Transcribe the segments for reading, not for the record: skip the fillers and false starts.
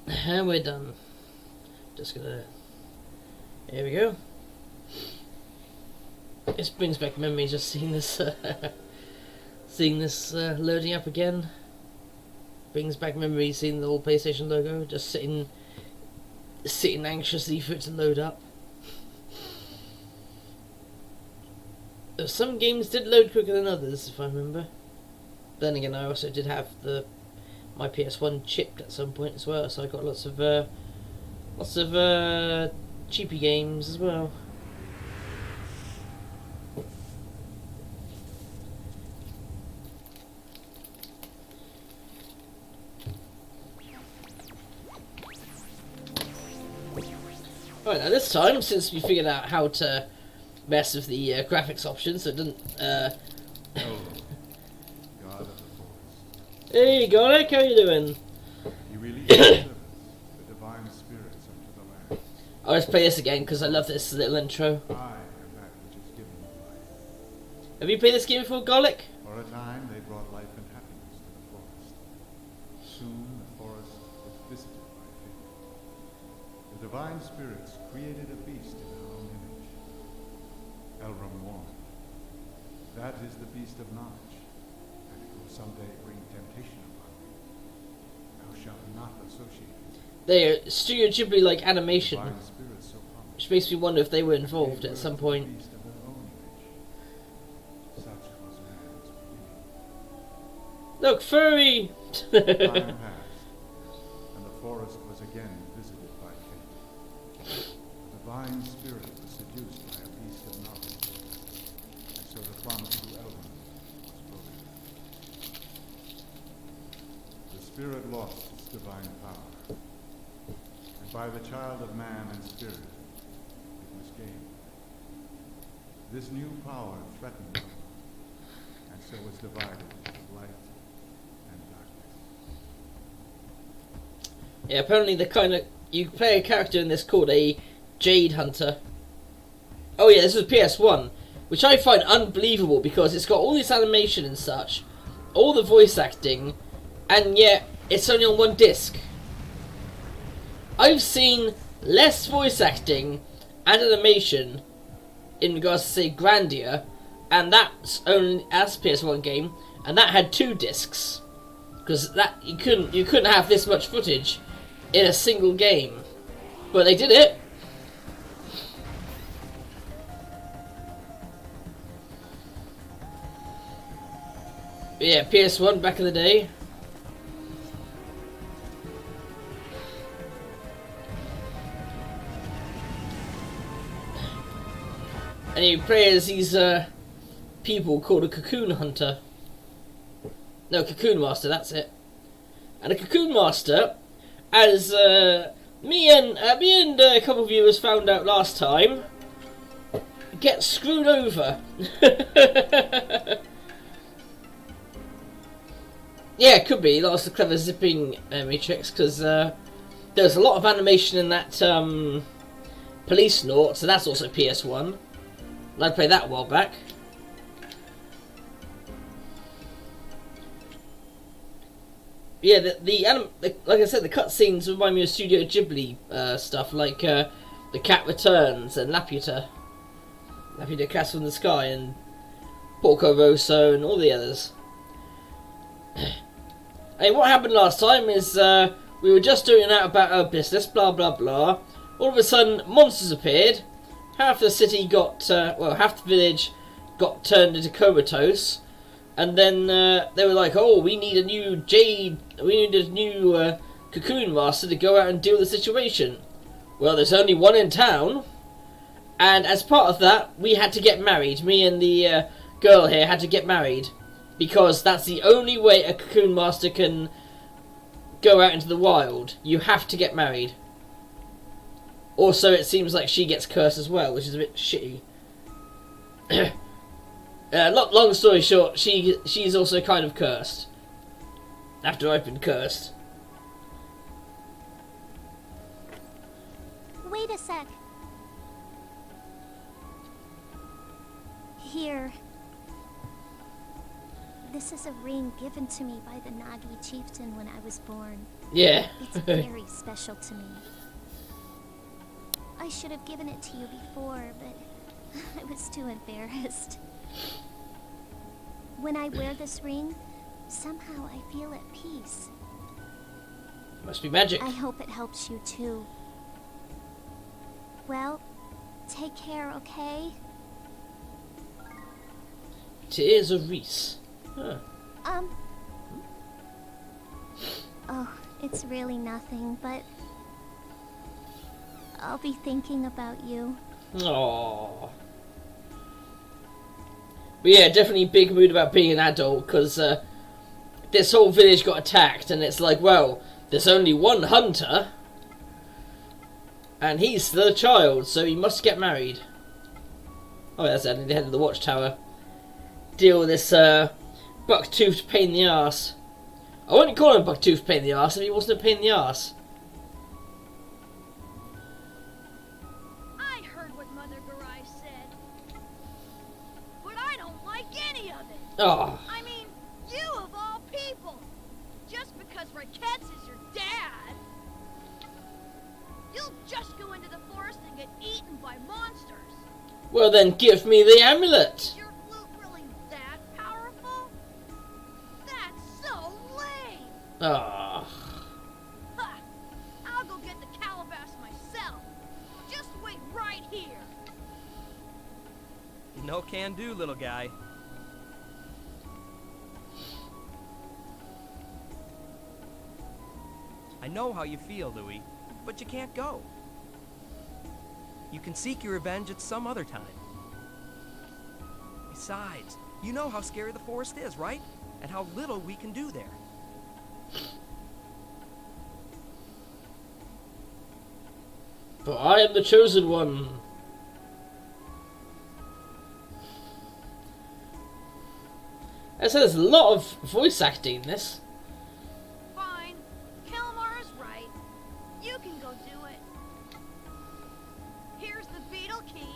And we're done. Just gonna... Here we go. This brings back memories just seeing this loading up again. Brings back memories seeing the old PlayStation logo, just sitting anxiously for it to load up. Some games did load quicker than others, if I remember. Then again, I also did have my PS1 chipped at some point as well, so I got lots of cheapy games as well. Alright, now this time, since we figured out how to mess with the graphics options, so it doesn't... God of the forest. Hey, Garlic, how you doing? You really service the divine spirits unto the land. I'll just play this again because I love this little intro. I am that which is given you life. Have you played this game before, Garlic? For a time they brought life and happiness to the forest. Soon the forest was visited by fate. The divine spirits created a beast in their own image. Elram warned, that is the beast of knowledge, and it will someday bring temptation upon you. Thou shalt not associate with it. They're Studio Ghibli like animation, Divine spirits so promised. which makes me wonder if they were involved at some point. Beast of their own image. Such was man's beginning. Look, furry! Time passed, and the forest was again visited by fate. The divine spirit was seduced by a beast of knowledge, and so the promise to Elrond was broken. The spirit lost its divine power, and by the child of man and spirit, it was gained. This new power threatened Elrond, and so was divided into light and darkness. Yeah, apparently you play a character in this called a Jade Hunter. Oh yeah, this was PS1, which I find unbelievable because it's got all this animation and such, all the voice acting, and yet it's only on one disc. I've seen less voice acting and animation in regards to, say, Grandia, and that's only as PS1 game, and that had 2 discs, because that you couldn't have this much footage in a single game, but they did it. But yeah, PS1 back in the day. And you play as these people called a Cocoon Hunter. No, Cocoon Master, that's it. And a Cocoon Master, as me and a couple of viewers found out last time, gets screwed over. Yeah, it could be. Lots of clever zipping tricks, because there's a lot of animation in that Police Snort, so that's also PS1. I played that a while back. Yeah, like I said, the cutscenes remind me of Studio Ghibli stuff, like The Cat Returns and Laputa Castle in the Sky, and Porco Rosso, and all the others. Hey, what happened last time is we were just doing out about our business, blah blah blah. All of a sudden, monsters appeared. Half the city got, half the village got turned into comatose, and then they were like, "Oh, we need a new Cocoon Master to go out and deal with the situation." Well, there's only one in town, and as part of that, we had to get married. Me and the girl here had to get married, because that's the only way a Cocoon Master can go out into the wild. You have to get married. Also, it seems like she gets cursed as well, which is a bit shitty. Long story short, she's also kind of cursed. After I've been cursed. Wait a sec. Here. This is a ring given to me by the Nagi chieftain when I was born. Yeah. It's very special. special to me. I should have given it to you before, but I was too embarrassed. When I wear this ring, somehow I feel at peace. Must be magic. I hope it helps you too. Well, take care, okay? Tears of Reese. Huh. Oh, it's really nothing, but I'll be thinking about you. Aww. But yeah, definitely big mood about being an adult, because this whole village got attacked, and it's like, well, there's only one hunter, and he's still a child, so he must get married. Oh, that's at the head of the watchtower. Deal with this buck-toothed pain in the arse. I wouldn't call him buck-toothed pain in the arse if he wasn't a pain in the arse. I heard what Mother Garai said, but I don't like any of it. Oh. I mean, you of all people, just because Raquette's is your dad, you'll just go into the forest and get eaten by monsters. Well then, give me the amulet. Is your flute really that powerful? That's so lame. Ah. Ha! I'll go get the calabash myself. Just wait right here. No can do, little guy. I know how you feel, Louis, but you can't go. You can seek your revenge at some other time. Besides, you know how scary the forest is, right? And how little we can do there. But I am the chosen one. It says a lot of voice acting in this. Fine. Kilmar is right. You can go do it. Here's the beetle key.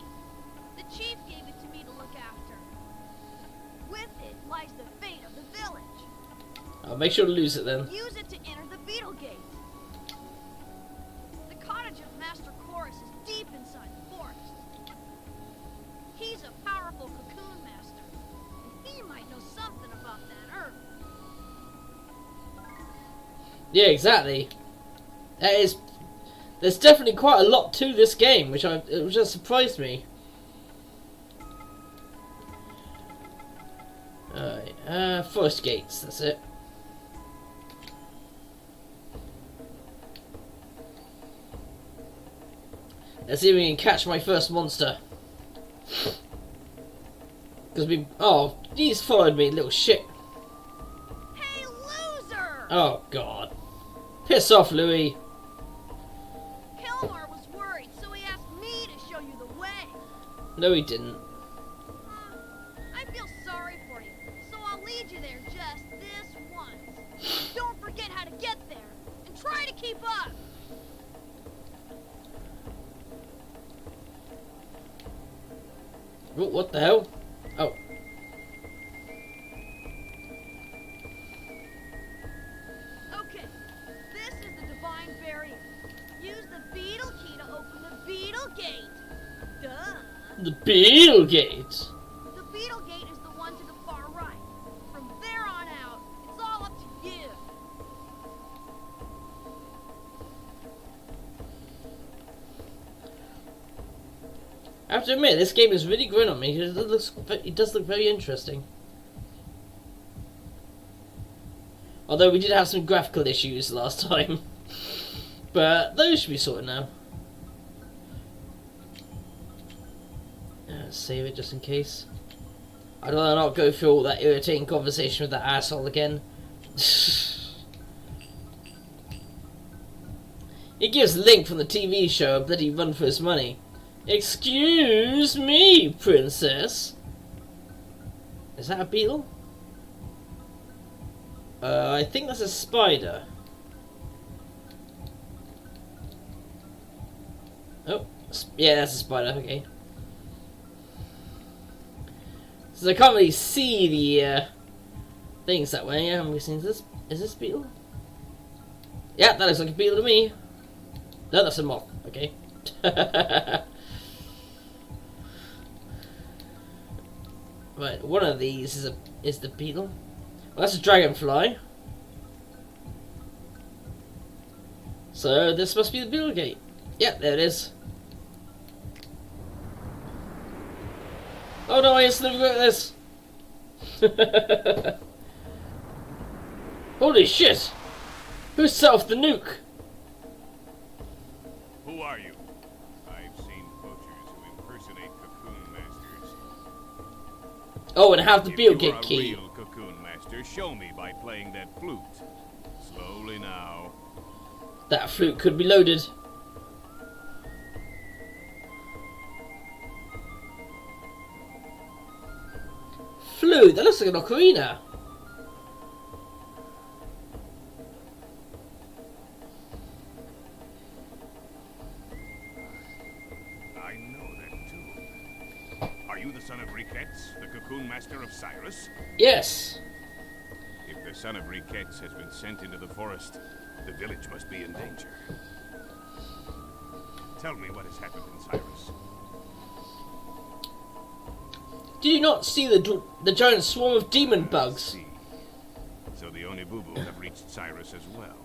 The chief gave it to me to look after. With it lies the fate of the village. I'll make sure to lose it then. Use it to enter the beetle gate. The cottage of Master Chorus is deep inside the forest. He's a powerful cocoon master, and he might know something about that herb. Yeah, exactly. There's definitely quite a lot to this game, which just surprised me. Alright, forest gates, that's it. Let's see if we can catch my first monster. Because oh, he's followed me, little shit. Hey, loser! Oh, God. Piss off, Louis. Kilmar was worried, so he asked me to show you the way. No, he didn't. I feel sorry for you, so I'll lead you there just this once. Don't forget how to get there, and try to keep up. Oh, what the hell? Oh. Okay, this is the divine barrier. Use the beetle key to open the beetle gate. Duh. The Beetle Gate. The beetle gate is the one to the far right. From there on out, it's all up to you. I have to admit, this game has really grown on me. It does look very interesting. Although we did have some graphical issues last time. But those should be sorted now. Save it just in case. I'd rather not go through all that irritating conversation with that asshole again. It gives Link from the TV show a bloody run for his money. Excuse me, princess. Is that a beetle? I think that's a spider. Oh, yeah, that's a spider, okay. So I can't really see the things that way. I'm guessing, is this beetle? Yeah, that looks like a beetle to me. No, that's a moth. Okay. Right, one of these is the beetle. Well, that's a dragonfly. So this must be the beetle gate. Yep, there it is. Oh no, I instantly forgot this. Holy shit! Who set off the nuke? Who are you? I've seen poachers who impersonate cocoon masters. Oh, and have the If beetle you are gate a key. real cocoon master, show me by playing that flute. Slowly now. That flute could be loaded. Flute? That looks like an ocarina. I know that too. Are you the son of Riquettes, the cocoon master of Cyrus? Yes. If the son of Riquettes has been sent into the forest, the village must be in danger. Tell me what has happened in Cyrus. Did you not see the giant swarm of demon bugs? See. So the Onibubu have reached Cyrus as well.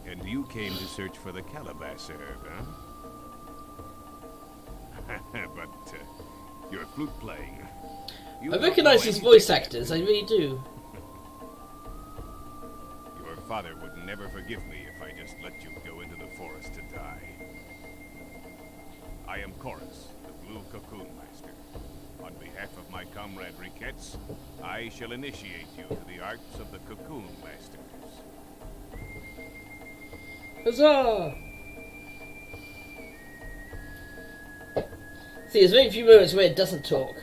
And you came to search for the calabash herb, huh? But you're flute playing. You I don't recognise know these anything voice yet, actors, do I you? really do. Your father would never forgive me if I just let you go into the forest to die. I am Chorus, the Blue Cocoon Master. On behalf of my comrade Riquettes, I shall initiate you to the arts of the Cocoon Masters. Huzzah! See, there's very few moments where it doesn't talk.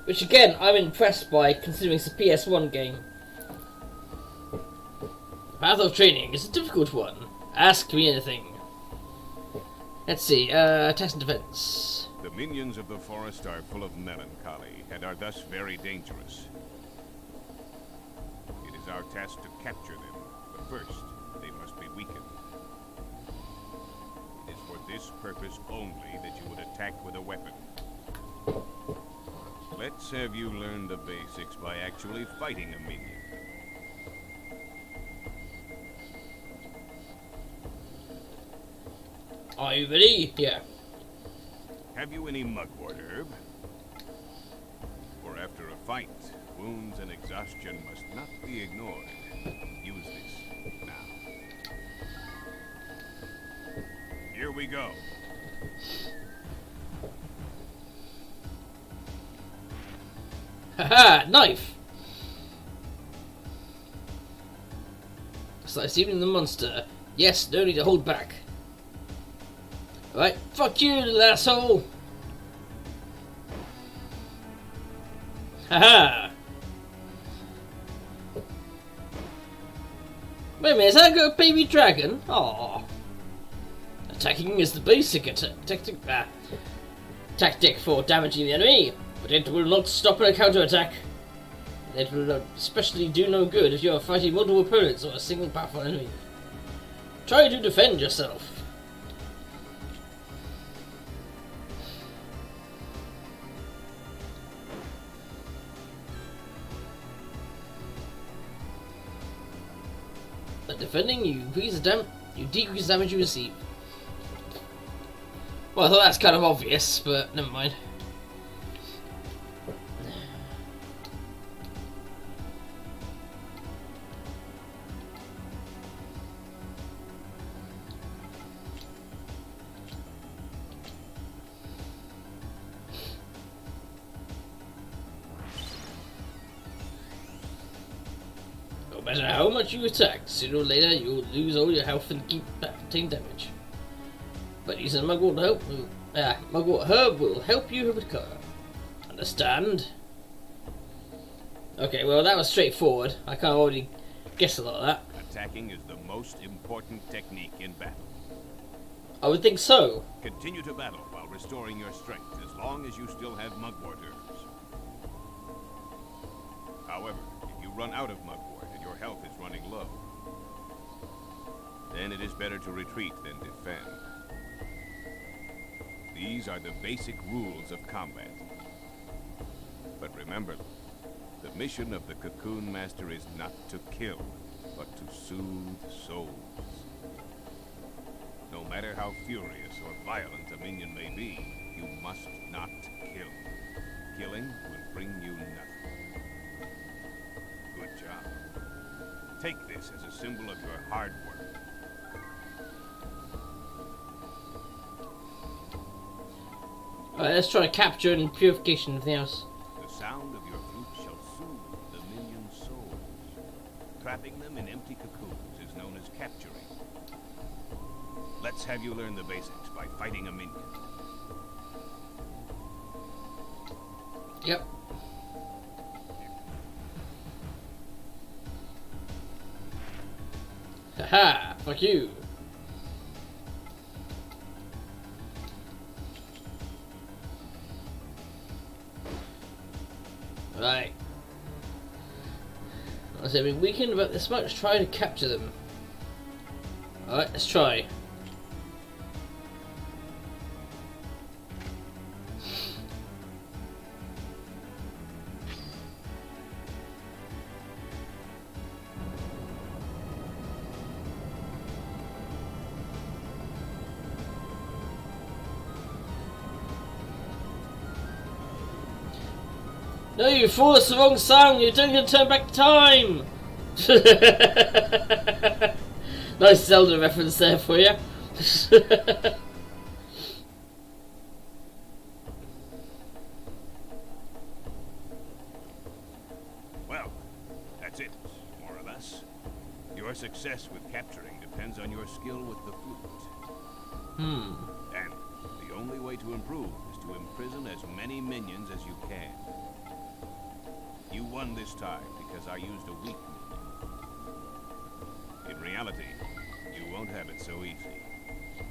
Which again, I'm impressed by, considering it's a PS1 game. The path of training is a difficult one. Ask me anything. Let's see, attack and defense. The minions of the forest are full of melancholy, and are thus very dangerous. It is our task to capture them, but first, they must be weakened. It is for this purpose only that you would attack with a weapon. Let's have you learn the basics by actually fighting a minion. Are you ready? Yeah. Have you any mugwort herb? For after a fight, wounds and exhaustion must not be ignored. Use this now. Here we go. Haha, knife! Slice even the monster. Yes, no need to hold back. Right, fuck you, little asshole! Haha! Wait a minute, is that a baby dragon? Aww. Attacking is the basic tactic for damaging the enemy, but it will not stop a counterattack. It will especially do no good if you are fighting multiple opponents or a single powerful enemy. Try to defend yourself. By defending, you decrease the damage you receive. Well, I thought that's kind of obvious, but never mind. No matter how much you attack, sooner or later you'll lose all your health and keep taking damage. But using Mugwort Herb will help you recover. Understand? Okay, well that was straightforward. I can't already guess a lot of that. Attacking is the most important technique in battle. I would think so. Continue to battle while restoring your strength as long as you still have mugwort herbs. However, if you run out of mugwort and your health is running low, then it is better to retreat than defend. These are the basic rules of combat. But remember, the mission of the Cocoon Master is not to kill, but to soothe souls. No matter how furious or violent a minion may be, you must not kill. Killing will bring you nothing. Good job. Take this as a symbol of your hard work. Alright, let's try capture and purification of the house. The sound of your flute shall soothe the minion's souls. Trapping them in empty cocoons is known as capturing. Let's have you learn the basics by fighting a minion. Yep. Haha, fuck you. Right. I said we're weakened about this much, try to capture them. Alright, let's try. No, you fool, it's the wrong sound, you're going to turn back time! Nice Zelda reference there for you. Well, that's it, more or less. Your success with capturing depends on your skill with the flute. And the only way to improve is to imprison as many minions as you can. You won this time because I used a weak minion. In reality, you won't have it so easy.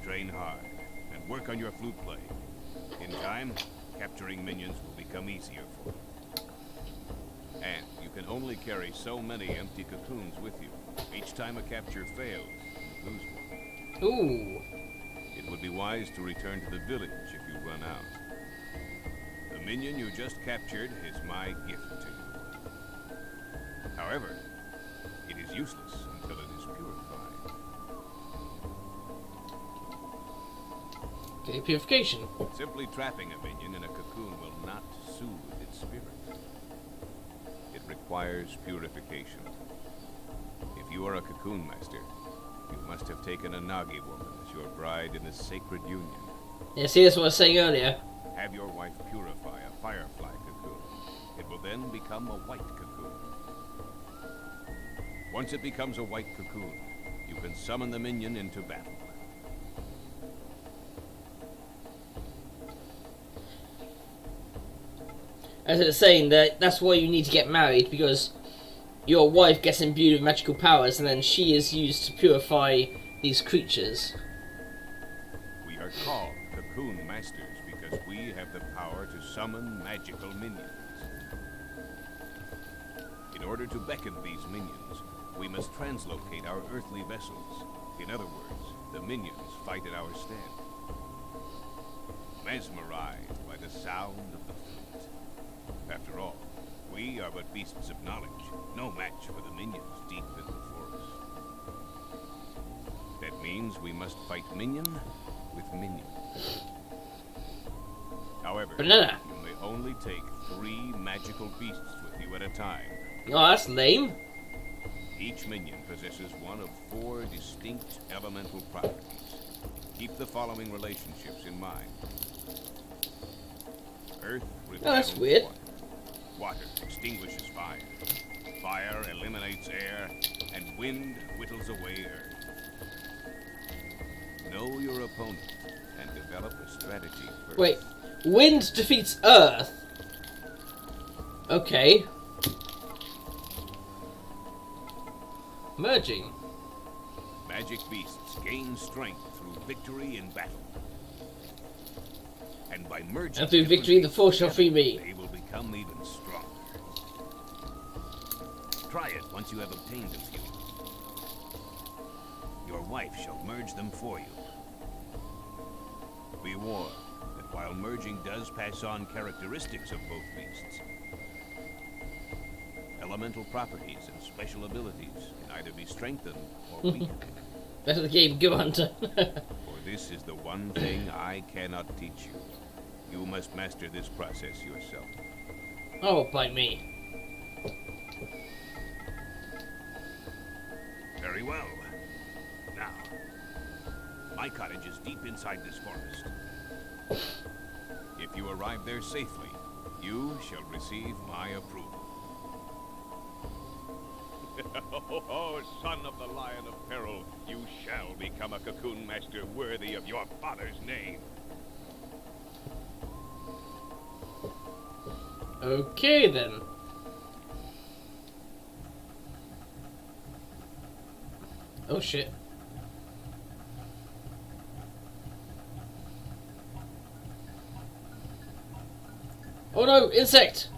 Train hard and work on your flute playing. In time, capturing minions will become easier for you. And you can only carry so many empty cocoons with you. Each time a capture fails, you lose one. Ooh. It would be wise to return to the village if you run out. The minion you just captured is my gift to you. However, it is useless until it is purified. Okay, purification. Simply trapping a minion in a cocoon will not soothe its spirit. It requires purification. If you are a cocoon master, you must have taken a Nagi woman as your bride in this sacred union. Yeah, see, that's what I was saying earlier. Have your wife purify a firefly cocoon. It will then become a white cocoon. Once it becomes a white cocoon, you can summon the minion into battle. As I was saying, that's why you need to get married, because your wife gets imbued with magical powers and then she is used to purify these creatures. We are called Cocoon Masters because we have the power to summon magical minions. In order to beckon these minions, we must translocate our earthly vessels. In other words, the minions fight at our stand. Mesmerized by the sound of the flute. After all, we are but beasts of knowledge, no match for the minions deep in the forest. That means we must fight minion with minion. However, Banana. you may only take 3 magical beasts with you at a time. Oh, that's lame. Each minion possesses one of 4 distinct elemental properties. Keep the following relationships in mind. Earth repels that's weird. water. Water extinguishes fire. Fire eliminates air, and wind whittles away earth. Know your opponent and develop a strategy first. Wait, wind defeats earth? Okay. Merging. Magic beasts gain strength through victory in battle. And by merging And through victory, the different force shall free beasts me. together, they will become even stronger. Try it once you have obtained a few. Your wife shall merge them for you. Be warned that while merging does pass on characteristics of both beasts, elemental properties and special abilities can either be strengthened or weakened. Better the game, go Hunter. For this is the one thing I cannot teach you. You must master this process yourself. Oh, bite me. Very well. Now, my cottage is deep inside this forest. If you arrive there safely, you shall receive my approval. Oh, son of the Lion of Peril, you shall become a cocoon master worthy of your father's name. Okay then. Oh shit. Oh no, insect!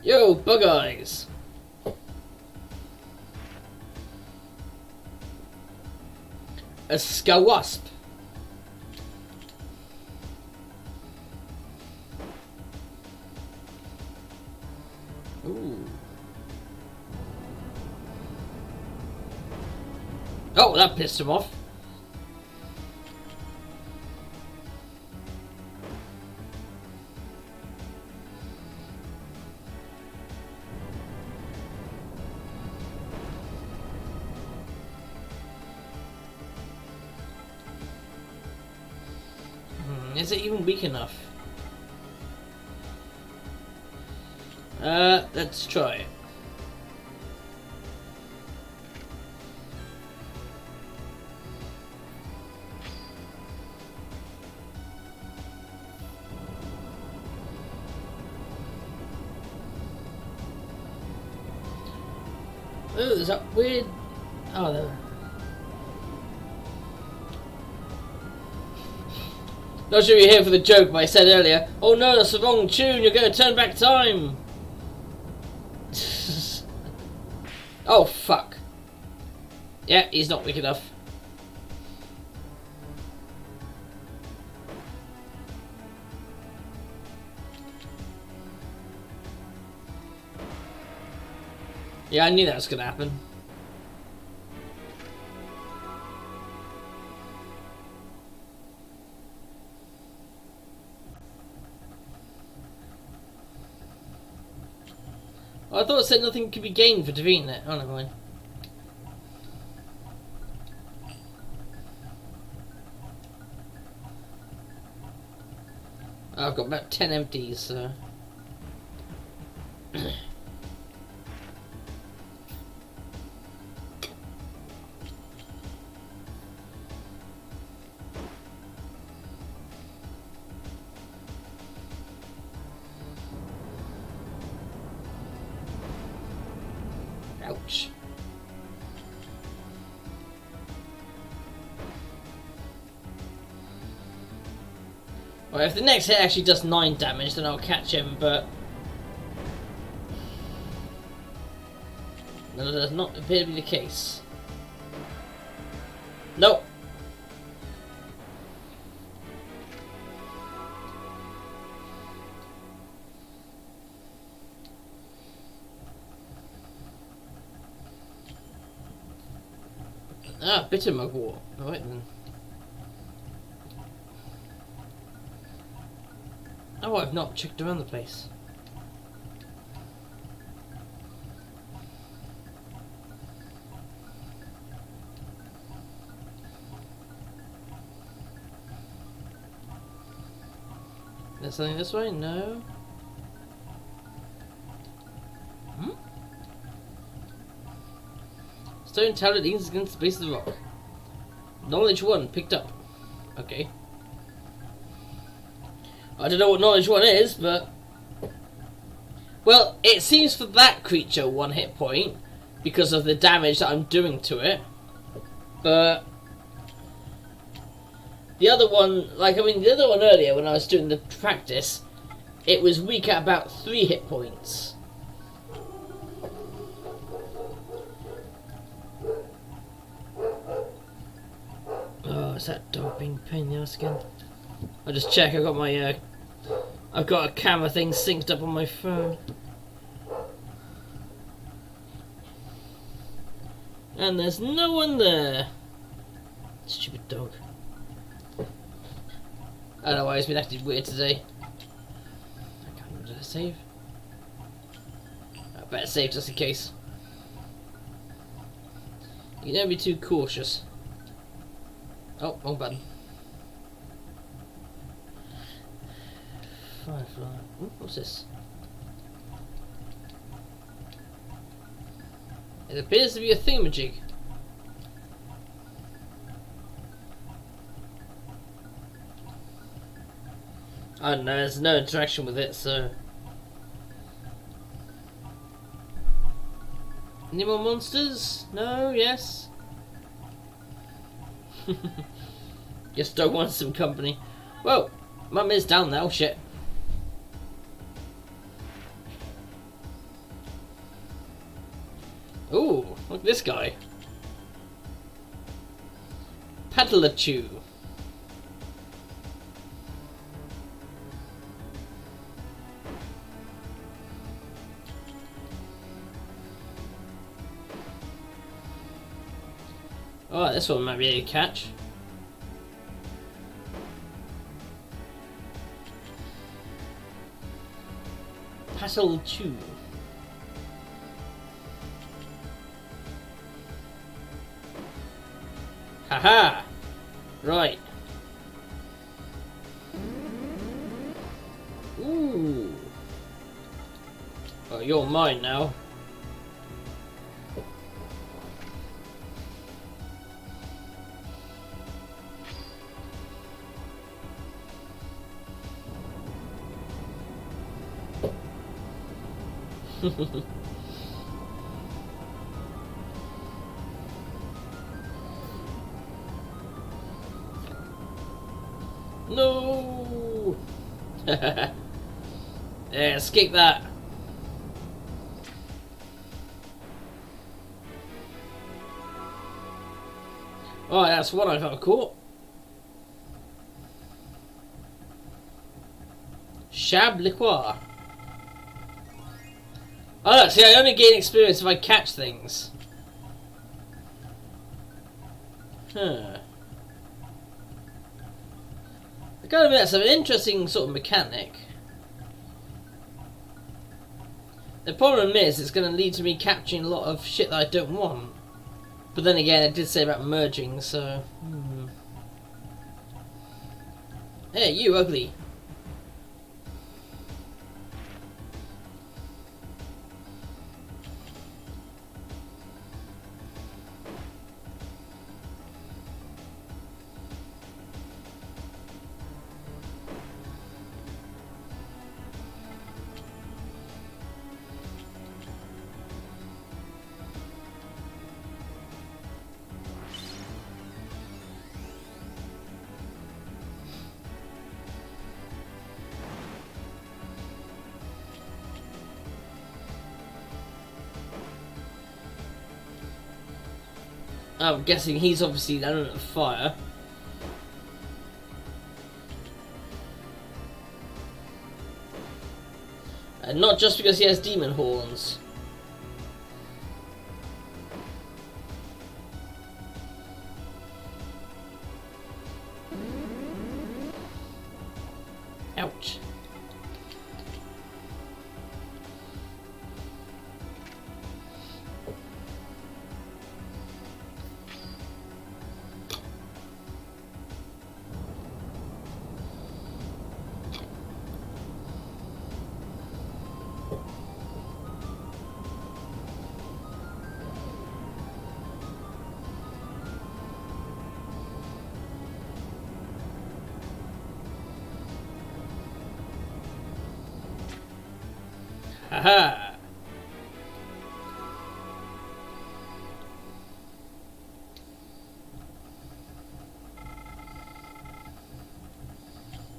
Yo, bug eyes! A skawasp. Ooh. Oh, that pissed him off. Is it even weak enough? Let's try it. Oh, there's that weird... Oh, there. Not sure you're here for the joke, but I said earlier, oh no, that's the wrong tune, you're going to turn back time! Oh, fuck. Yeah, he's not weak enough. Yeah, I knew that was going to happen. Oh, I thought it said nothing could be gained for defeating it. Oh, never mind. Oh, I've got about 10 empties, so... Ouch. Well, if the next hit actually does 9 damage, then I'll catch him, but... that does not appear to be the case. Nope. Ah, bitter mugwort. Alright then. Oh, I've not checked around the place. There's something this way? No. Hmm? Stone tablet leans against the base of the rock. Knowledge 1 picked up. Okay. I don't know what knowledge 1 is, but... well, it seems for that creature 1 hit point because of the damage that I'm doing to it. But... the other one, like, I mean, the other one earlier when I was doing the practice, it was weak at about 3 hit points. is that dog being a pain in the ass again? I'll just check. I've got my I've got a camera thing synced up on my phone. And there's no one there. Stupid dog. I don't know why it's been acting weird today. I can't remember, did I save? I better save just in case. You never be too cautious. Oh, wrong button. Firefly. Ooh, what's this? It appears to be a thingamajig. I don't know, there's no interaction with it, so... Any more monsters? No? Yes? Guess dog wants some company. Well, Mum is down now, shit. Ooh, look at this guy. Paddler-chew. Oh, this one might be a catch. Paddle-chew. Haha! Right. Ooh. Oh, you're mine now. No! Yeah, escape that. Oh, that's one I've caught. Shab liqueur. Oh look, see, I only gain experience if I catch things. Huh. I gotta admit, that's an interesting sort of mechanic. The problem is, it's gonna lead to me capturing a lot of shit that I don't want. But then again, it did say about merging, so... Hey, you ugly. I'm guessing he's obviously the element of fire. And not just because he has demon horns. Ouch. Haha!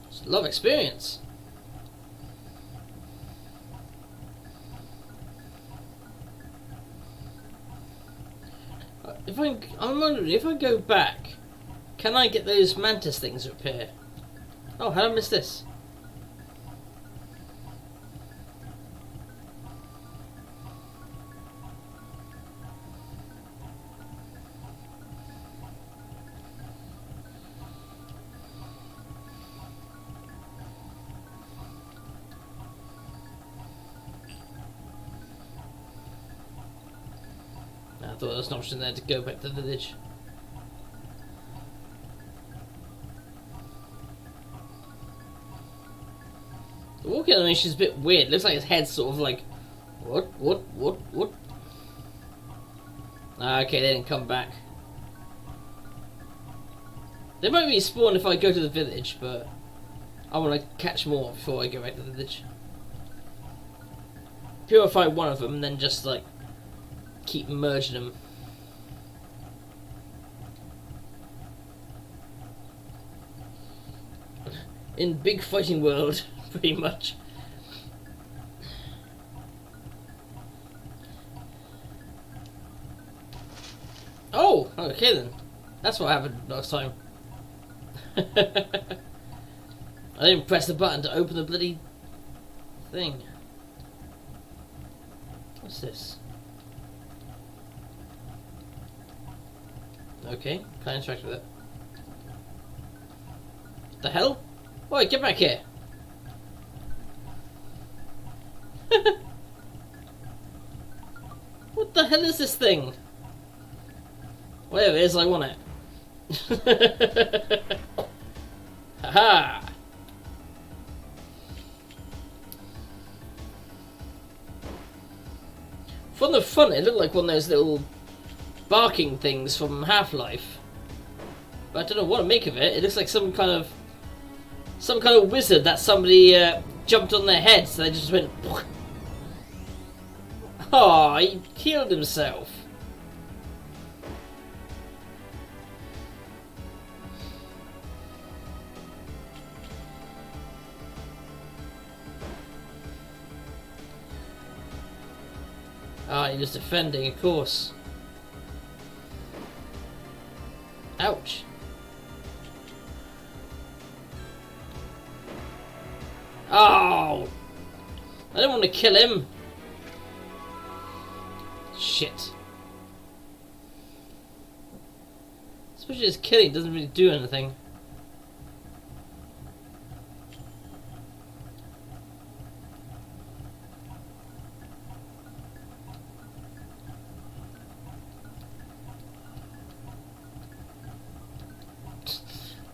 It's a lot of experience. I'm wondering if I go back, Can I get those mantis things to appear? Oh, how did I miss this? I thought there was an option there to go back to the village. The walking animation is a bit weird. It looks like his head's sort of like, what? Ah, okay, they didn't come back. They might respawn if I go to the village, but I want to catch more before I go back to the village. Purify one of them, and then just like keep merging them. In big fighting world, pretty much. Oh, okay then. That's what happened last time. I didn't press the button to open the bloody thing. What's this? Okay, can't interact with it. The hell? Oi, get back here! What the hell is this thing? Whatever it is, I want it. Haha! From the front, it looked like one of those little barking things from Half-Life. But I don't know what to make of it. It looks like some kind of wizard that somebody jumped on their head, so they just went. Oh, he killed himself. Ah, he was defending, of course. Ouch. Oh! I didn't want to kill him. Shit. Especially his killing doesn't really do anything.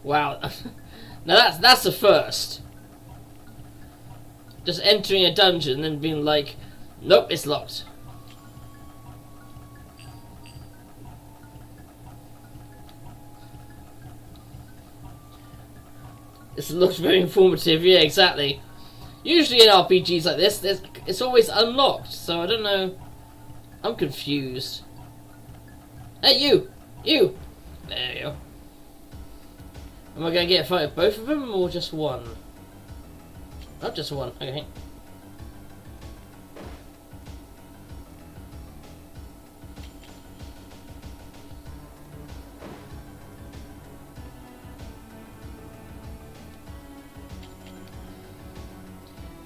Wow. Now that's the first. Just entering a dungeon and being like, nope, it's locked. This looks very informative, yeah, exactly. Usually in RPGs like this, it's always unlocked, so I don't know. I'm confused. Hey, you! You! There you go. Am I going to get a fight with both of them, or just one? Oh, just one, okay.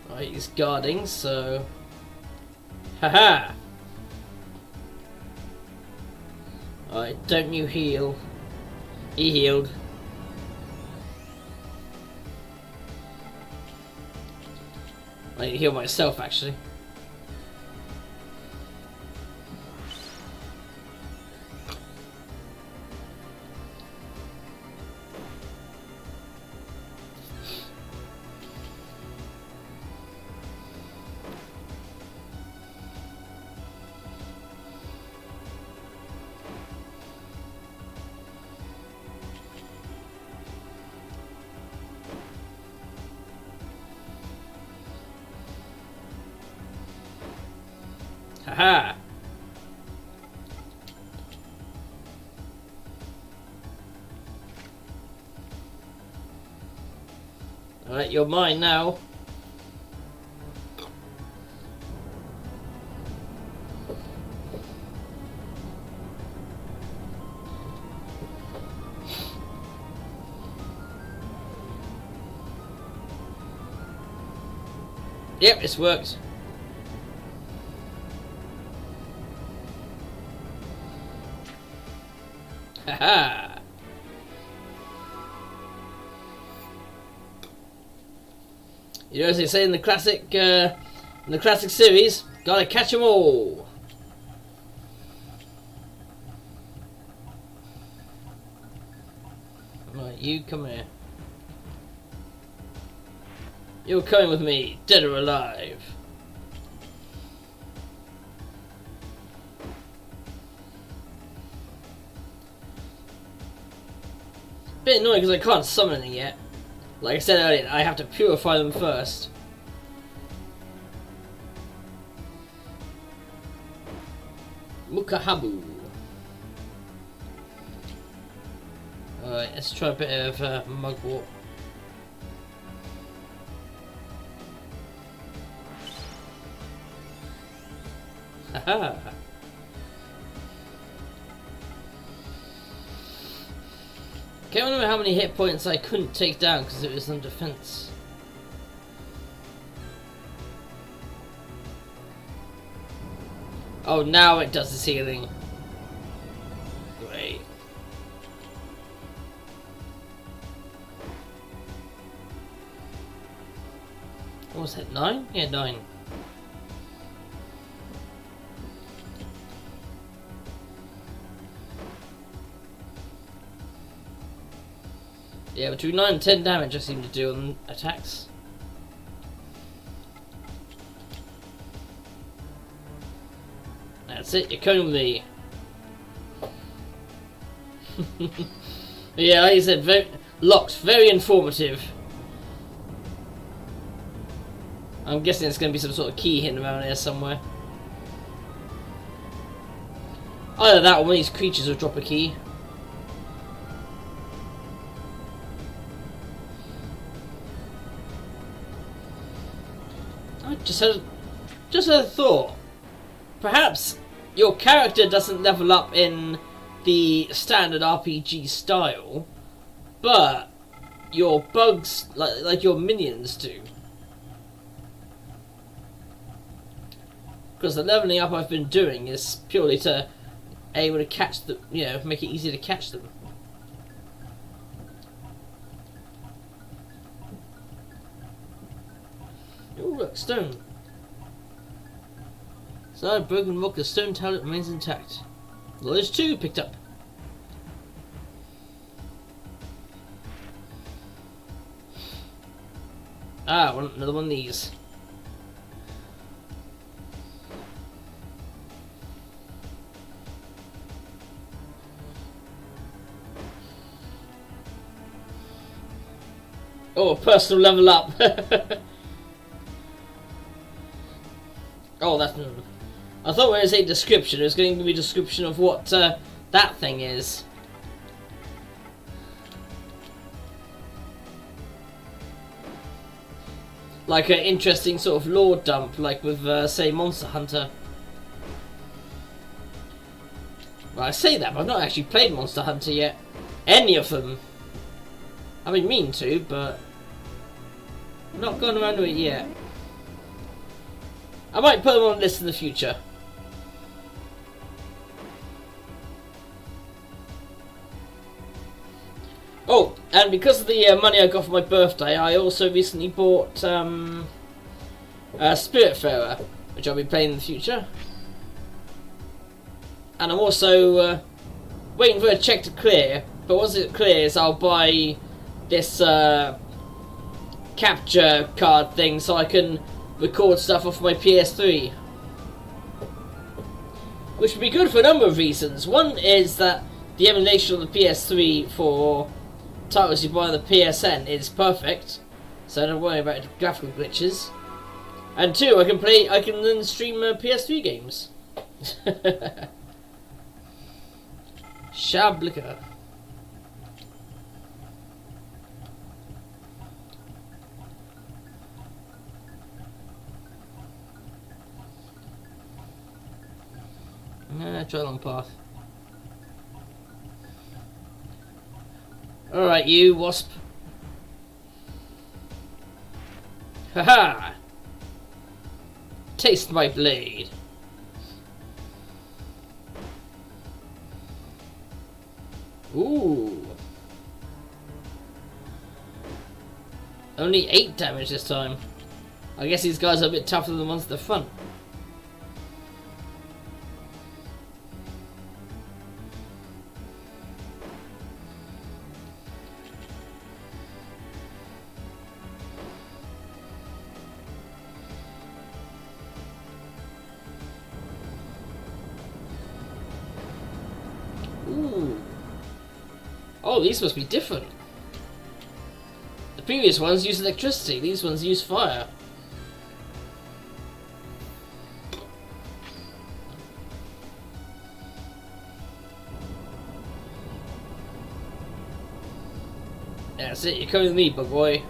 Right, he's guarding, so... Haha! Alright, don't you heal. He healed. I need to heal myself, actually. Haha! Alright, you're mine now. Yep, it's worked. Haha. You know as they say in the classic series, gotta catch 'em all. Right, you come here. You're coming with me, dead or alive. Bit annoying because I can't summon it yet. Like I said earlier, I have to purify them first. Mukahabu. Alright, let's try a bit of mugwort. Haha. Can't remember how many hit points I couldn't take down because it was on defense. Oh, now it does the ceiling. Great. What was that, 9? Yeah, 9. Yeah, between 9 and 10 damage I seem to do on attacks. That's it, you're coming with me. Yeah, like you said, very, locked, very informative. I'm guessing it's going to be some sort of key hidden around here somewhere. Either that or one of these creatures will drop a key. I just had a thought. Perhaps your character doesn't level up in the standard RPG style, but your bugs, like your minions do. Because the leveling up I've been doing is purely to able to catch the, you know, make it easy to catch them. Oh look, stone. So broken rock, the stone tablet remains intact. Well, there's 2 picked up. Ah, another one of these. Oh, personal level up. Oh, that's... I thought when I say description, it was going to be a description of what that thing is. Like an interesting sort of lore dump, like with, say, Monster Hunter. Well, I say that, but I've not actually played Monster Hunter yet. Any of them. I mean to, but I've not gone around to it yet. I might put them on a list in the future. Oh, and because of the money I got for my birthday, I also recently bought Spiritfarer, which I'll be playing in the future. And I'm also waiting for a check to clear, but once it clears, I'll buy this capture card thing so I can record stuff off my PS3. Which would be good for a number of reasons. One is that the emulation of the PS3 for titles you buy on the PSN is perfect, so I don't worry about graphical glitches. And 2, I can then stream PS3 games. Shablicker. Try a long path. Alright, you wasp. Haha! Taste my blade. Ooh. Only 8 damage this time. I guess these guys are a bit tougher than the ones at the front. Ooh. Oh, these must be different. The previous ones used electricity, these ones use fire. That's it, you're coming with me, bug boy.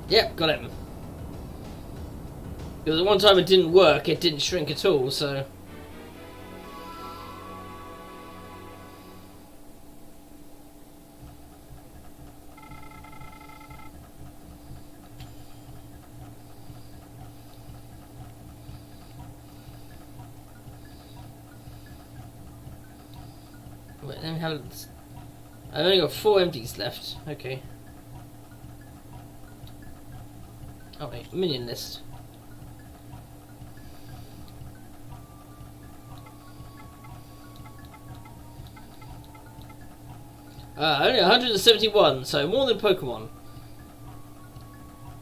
Yep, got him. Because the one time it didn't work, it didn't shrink at all, so... Wait, let me have... I've only got 4 empties left. Okay. Oh wait, minion list. Only 171, so more than Pokemon.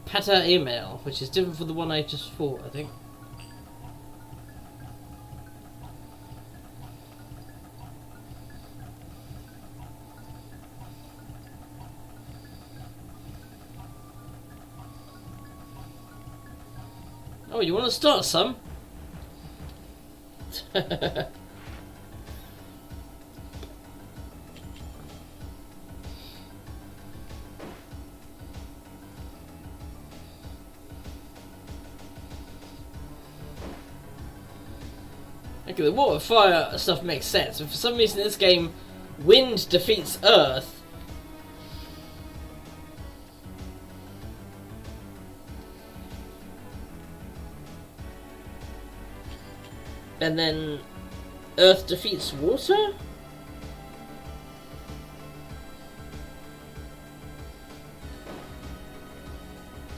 Pata email, which is different from the one I just fought, I think. Oh, you want to start some? Okay, the water fire stuff makes sense, but for some reason in this game, wind defeats earth. And then earth defeats water?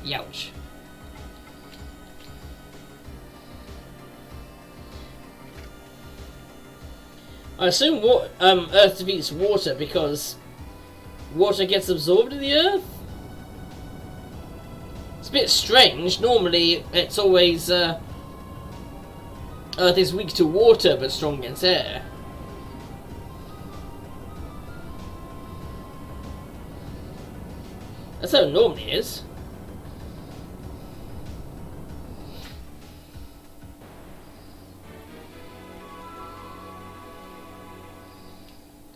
Youch. I assume earth defeats water because water gets absorbed in the earth? It's a bit strange. Normally it's always earth is weak to water but strong against air. That's how it normally is.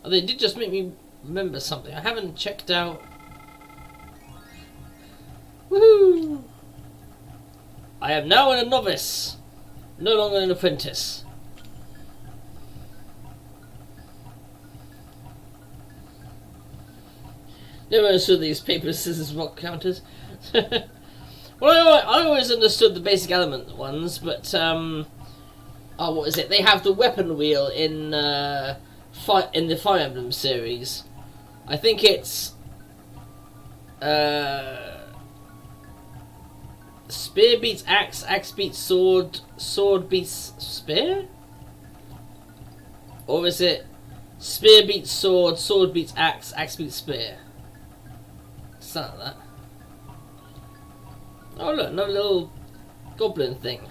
Oh, they did just make me remember something. I haven't checked out... Woohoo! I am now a novice. No longer an apprentice. Never understood these paper, scissors, rock counters. Well, I always understood the basic element ones, but oh, what is it? They have the weapon wheel in the Fire Emblem series. I think it's spear beats axe, axe beats sword, sword beats spear? Or is it spear beats sword, sword beats axe, axe beats spear? Something like that. Oh look, another little goblin thing.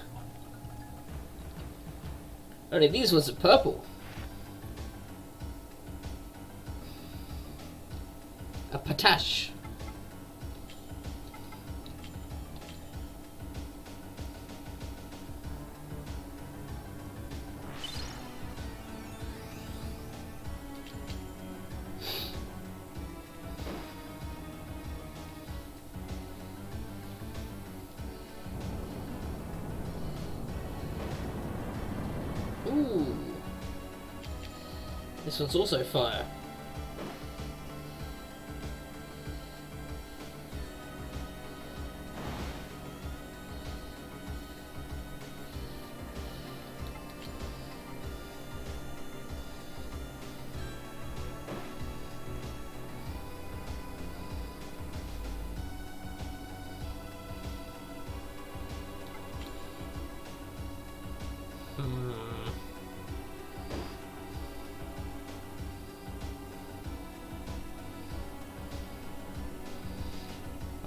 Only these ones are purple. A patache. Ooh. This one's also fire.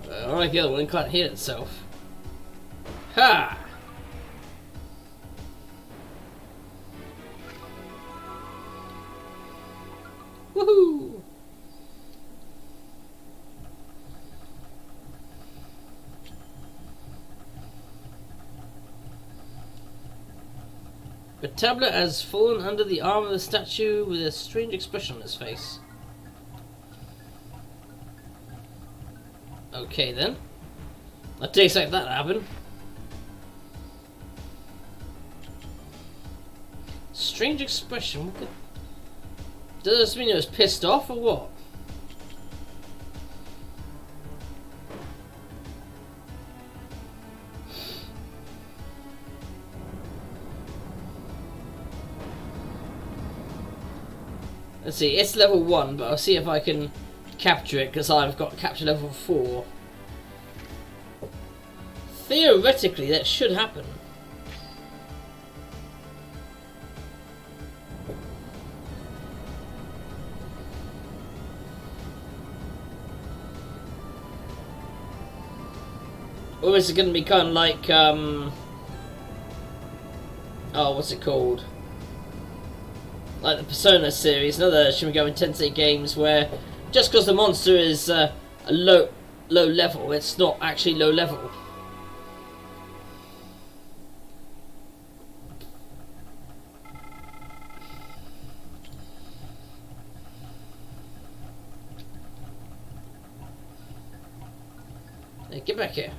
Alright, the other one can't heal itself. Ha! Woohoo! The tablet has fallen under the arm of the statue with a strange expression on its face. Okay then. I didn't expect that to happen. Strange expression. What could... Does this mean it was pissed off or what? Let's see, it's level 1, but I'll see if I can capture it because I've got capture level 4. Theoretically, that should happen. Or is it going to be kind of like, oh, what's it called? Like the Persona series, another Shin Megami Tensei games where just because the monster is a low level, it's not actually low level. Hey, get back here.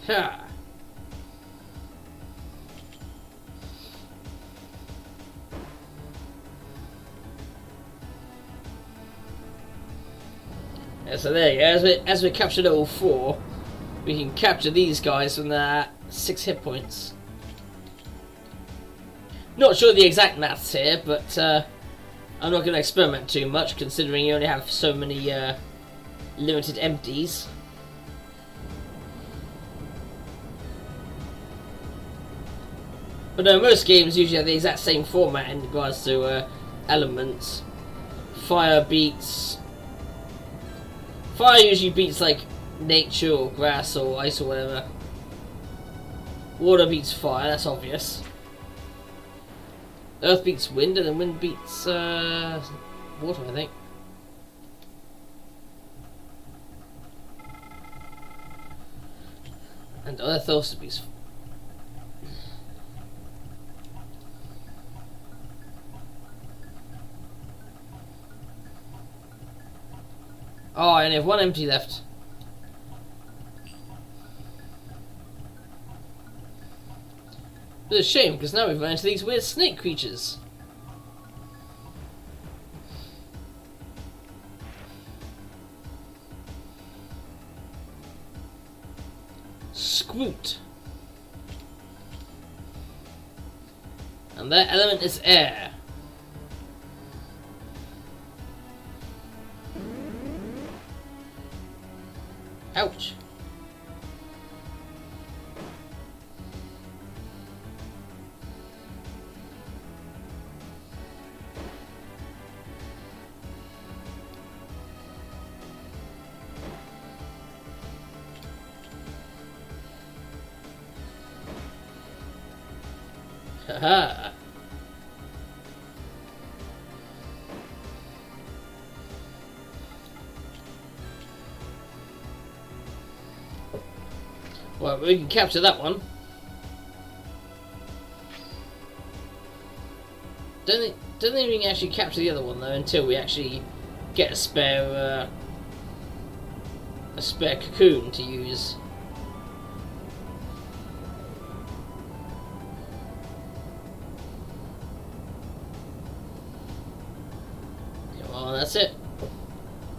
Ha! Yeah, so there you go. As we capture level 4, we can capture these guys from their 6 hit points. Not sure the exact maths here, but I'm not going to experiment too much, considering you only have so many limited empties. But no, most games usually have the exact same format in regards to elements. Fire usually beats like nature or grass or ice or whatever. Water beats fire, that's obvious. Earth beats wind, and then wind beats water, I think. And Earth also beats. Oh, I only have one empty left. It's a shame, because now we've run into these weird snake creatures. Squoot. And their element is air. Ouch. Haha. Well, we can capture that one. Don't think we can actually capture the other one though until we actually get a spare cocoon to use. that's it.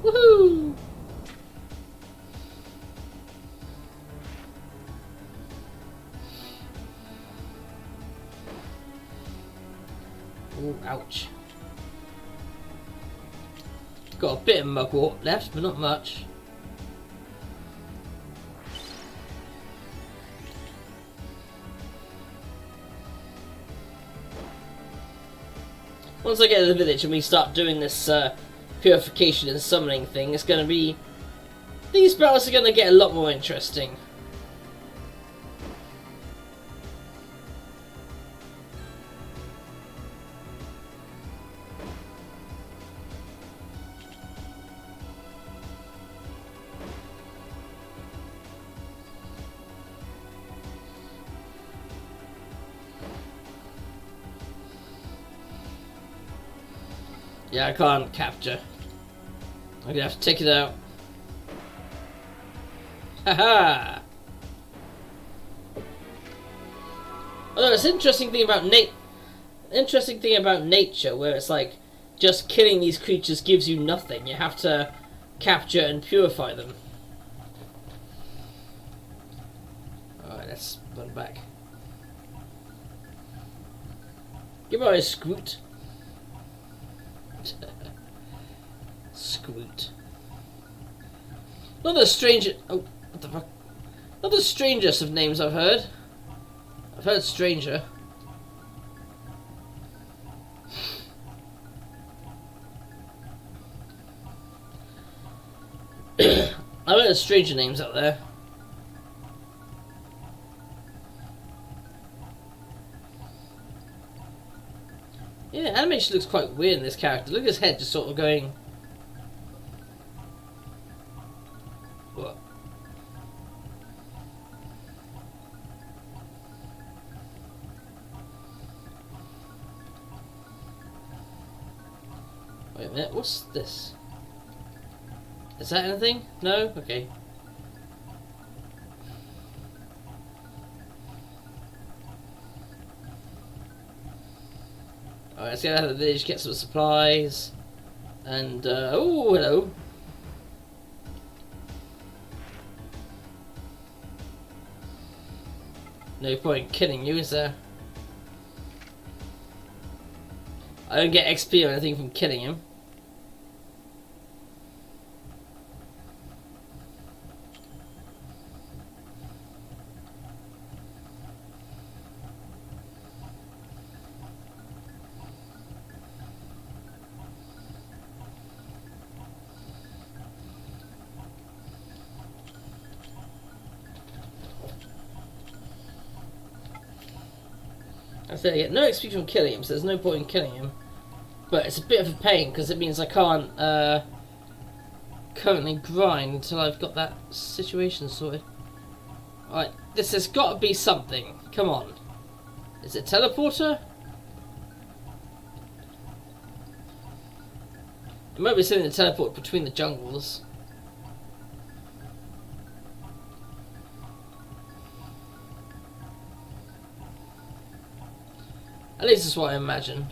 Woohoo! Ooh, ouch. Got a bit of mugwort left, but not much. Once I get to the village and we start doing this purification and summoning thing, it's going to be... These battles are going to get a lot more interesting. Yeah, I can't capture. I'm gonna have to take it out. Haha! Although it's an interesting thing about nature, where it's like just killing these creatures gives you nothing. You have to capture and purify them. Alright, let's run back. Goodbye, Scoot. Scoot. Not the stranger. Oh, what the fuck? Not the strangest of names I've heard. I've heard stranger. I've heard stranger names out there. Yeah, animation looks quite weird in this character. Look at his head just sort of going... What? Wait a minute, what's this? Is that anything? No? Okay. Alright, let's get out of the village, get some supplies. And, oh, hello. No point killing you, is there? I don't get XP or anything from killing him. I say I get no XP from killing him, so there's no point in killing him. But it's a bit of a pain because it means I can't currently grind until I've got that situation sorted. Alright, this has got to be something. Come on. Is it teleporter? It might be something to teleport between the jungles. At least that's what I imagine.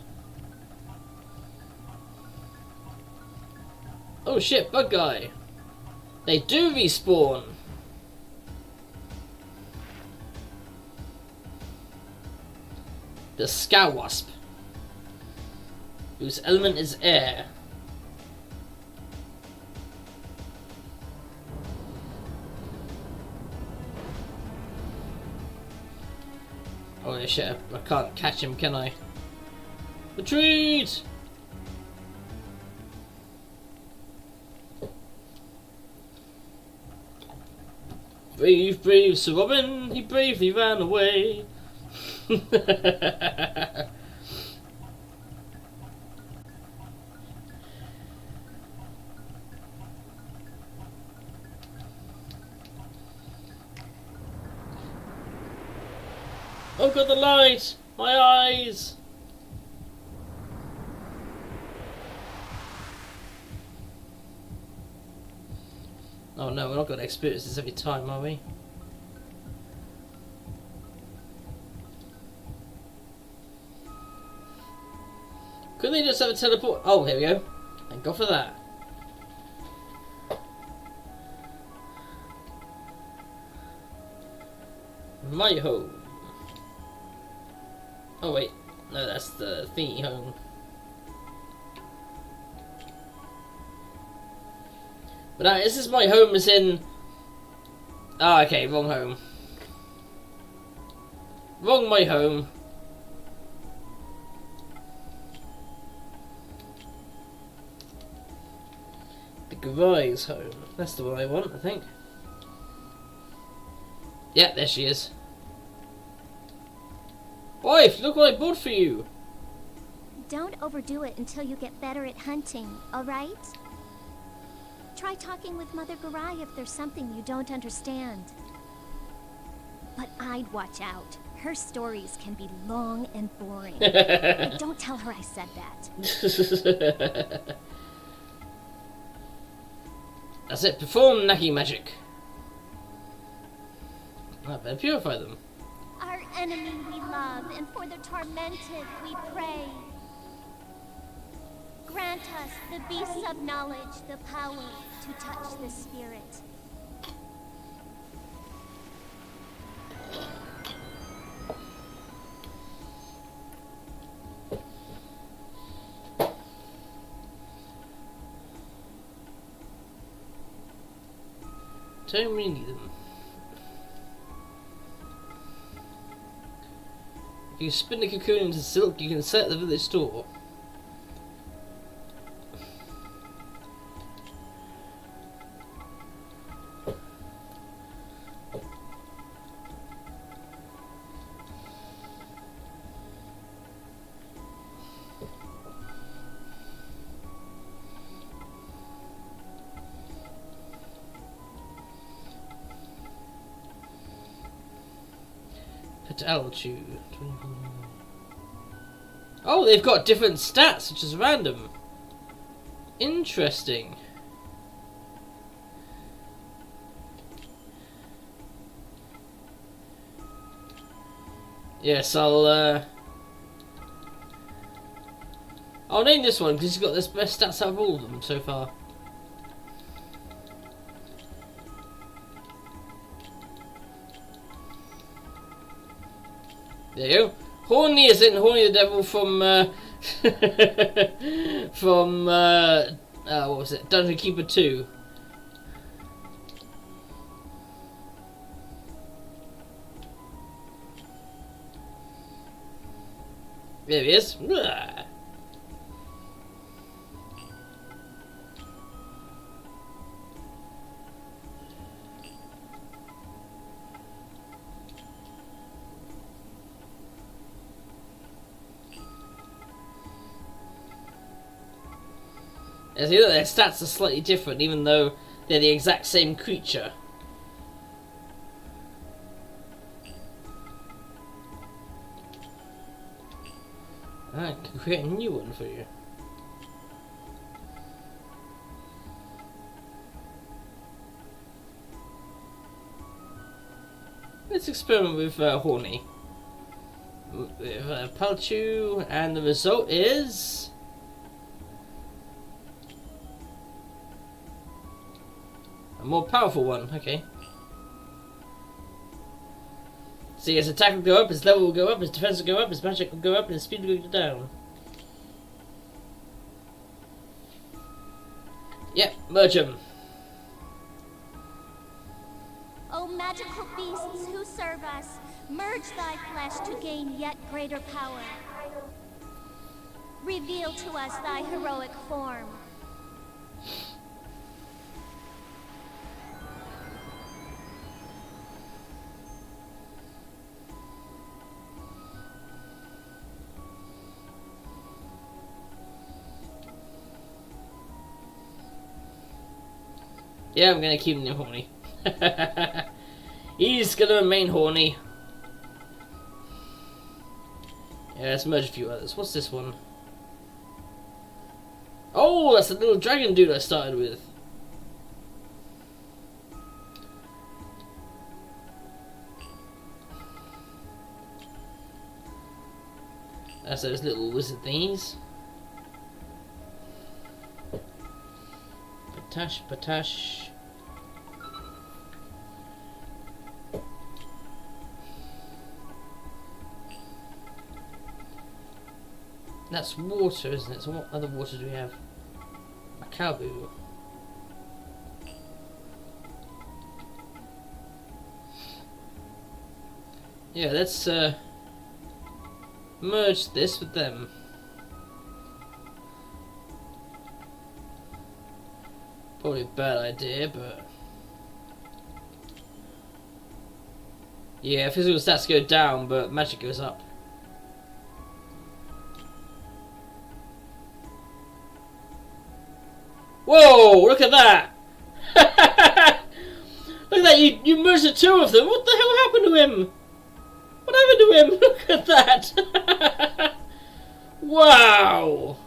Oh shit, bug guy. They do respawn. The Scowasp, whose element is air. Holy shit, I can't catch him, can I? Retreat! Brave, brave Sir Robin, he bravely ran away. Oh god, the light! My eyes! Oh no, we're not going to experience this every time, are we? Couldn't they just have a teleport? Oh, here we go. Thank God for that. My home. Oh wait, no, that's the thingy home. But this is my home as in... Ah, okay, wrong home. Wrong my home. The Guy's home. That's the one I want, I think. Yeah, there she is. Wife, look what I bought for you! Don't overdo it until you get better at hunting, alright? Try talking with Mother Garai if there's something you don't understand. But I'd watch out. Her stories can be long and boring. But don't tell her I said that. That's it, perform Naki magic. I better purify them. Our enemy we love, and for the tormented we pray. Grant us, the beasts of knowledge, the power to touch the spirit. Don't really need them. If you spin the cocoon into silk, you can sell it at the village store. Pet altitude. Oh, they've got different stats, which is random. Interesting. Yes, I'll name this one because he's got the best stats out of all of them so far. There you go. Horny is in Horny the Devil from from what was it? Dungeon Keeper 2. There he is. As you know, their stats are slightly different, even though they're the exact same creature. I can create a new one for you. Let's experiment with Horny. With Palchu, and the result is... a more powerful one, okay. See, his attack will go up, his level will go up, his defense will go up, his magic will go up, and his speed will go down. Yep, merge them. O magical beasts who serve us, merge thy flesh to gain yet greater power. Reveal to us thy heroic form. Yeah, I'm gonna keep him horny. He's gonna remain horny. Yeah, let's merge a few others. What's this one? Oh, that's the little dragon dude I started with. That's those little wizard thingies. Patash, patash. That's water, isn't it? So what other water do we have? Makabu. Yeah, let's merge this with them. Probably a bad idea, but yeah, physical stats go down, but magic goes up. Whoa! Look at that! Look at that! You merged the two of them. What the hell happened to him? What happened to him? Look at that! Wow!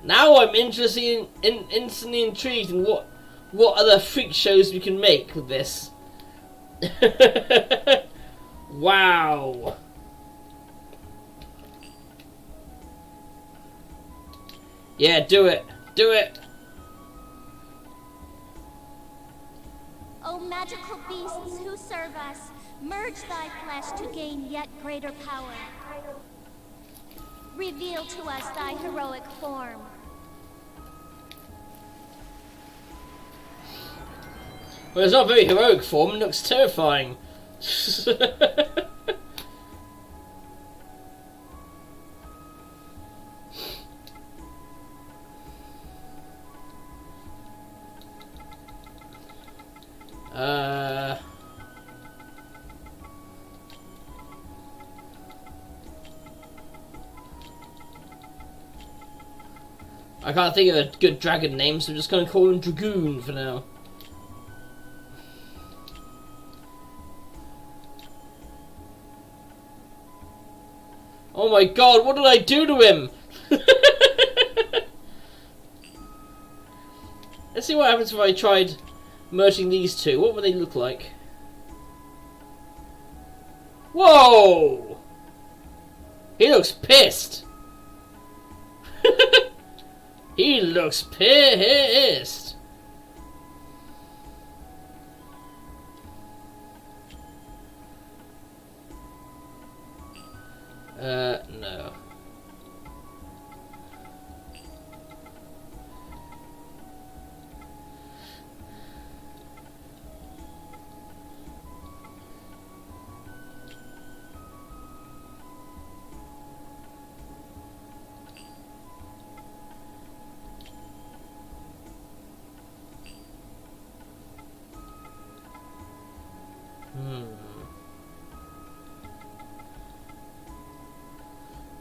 Now I'm interested instantly intrigued in what other freak shows we can make with this. Wow! Yeah, do it! Do it! O magical beasts who serve us, merge thy flesh to gain yet greater power. Reveal to us thy heroic form. Well, it's not a very heroic form, it looks terrifying. I can't think of a good dragon name, so I'm just going to call him Dragoon for now. Oh my god, what did I do to him? Let's see what happens if I tried merging these two. What would they look like? Whoa! He looks pissed. He looks pissed. No.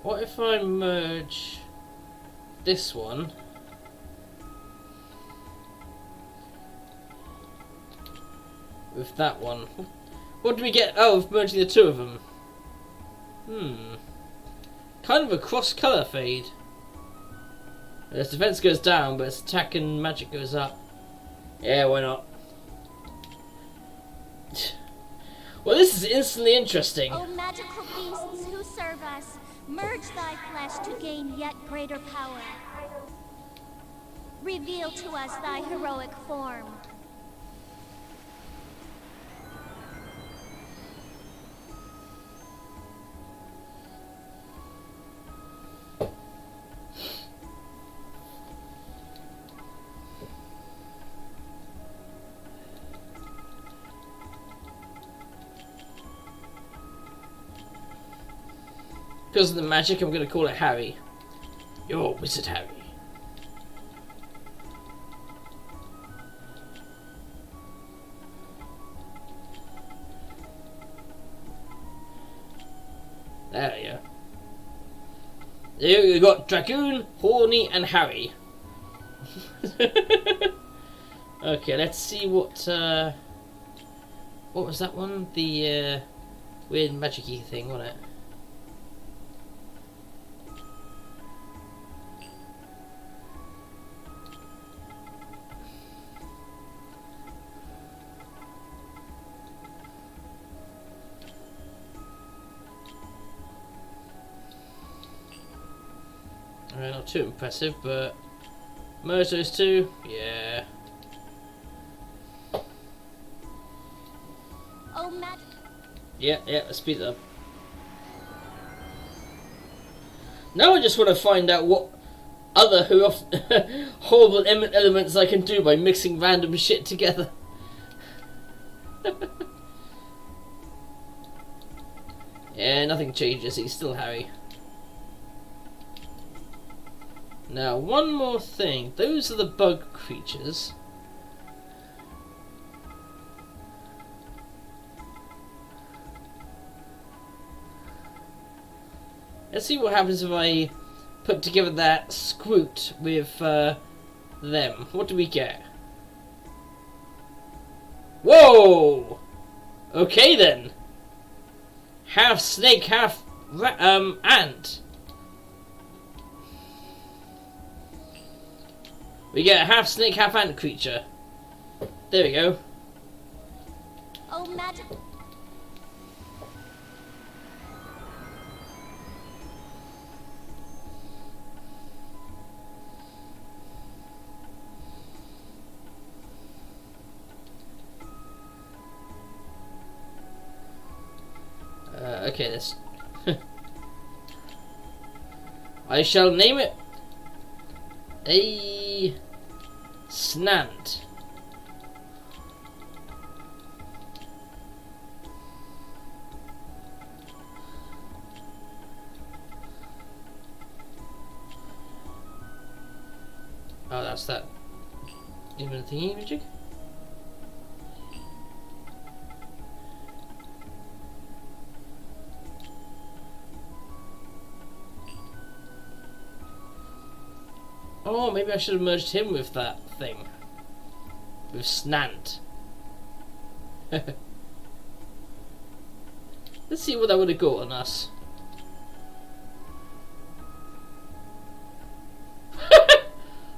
What if I merge this one with that one? What do we get out of merging the two of them? Kind of a cross colour fade. Its defense goes down, but its attack and magic goes up. Yeah, why not? Well, this is instantly interesting. O magical beasts who serve us, merge thy flesh to gain yet greater power. Reveal to us thy heroic form. Because of the magic, I'm going to call it Harry. You're Wizard Harry. There we go. Here we got Dragoon, Horny, and Harry. Okay, let's see what was that one? The weird magic-y thing, wasn't it? Not too impressive, but Merge those two. Yeah. Oh, Matt. Yeah, let's speed it up. Now I just want to find out what other horrible elements I can do by mixing random shit together. Yeah, nothing changes. He's still Harry. Now, one more thing. Those are the bug creatures. Let's see what happens if I put together that Scroot with them. What do we get? Whoa! Okay then. Half snake, half ant. We get a half snake, half ant creature. There we go. Oh, magic. Okay, this. I shall name it a Snant. Oh, that's that. Even thingy magic. Oh, maybe I should have merged him with that thing. With Snant. Let's see what that would have got on us.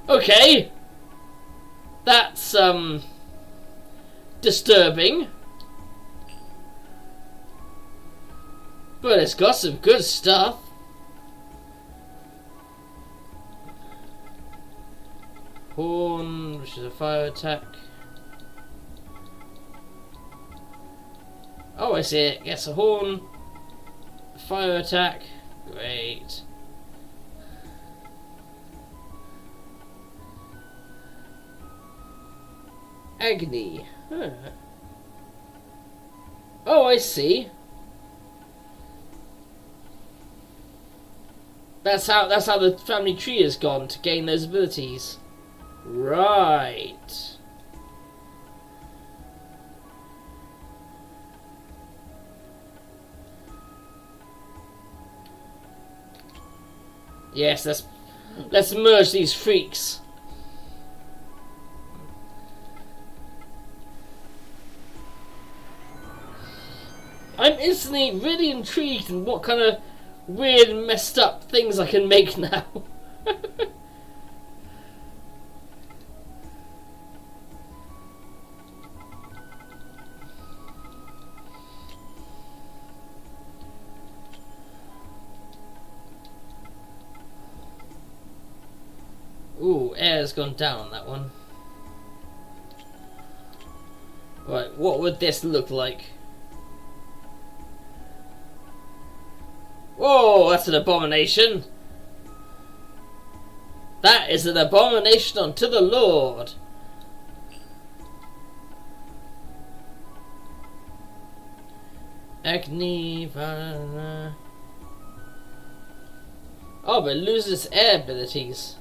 Okay. That's, disturbing. But it's got some good stuff. Horn, which is a fire attack. Oh, I see it. Gets a horn. Fire attack. Great. Agni. Huh. Oh, I see. That's how the family tree has gone to gain those abilities. Right. Yes, let's merge these freaks. I'm instantly really intrigued in what kind of weird messed up things I can make now. Ooh, air's gone down on that one. Right, what would this look like? Whoa, that's an abomination. That is an abomination unto the Lord. Agni, Varna. Oh, but it loses air abilities.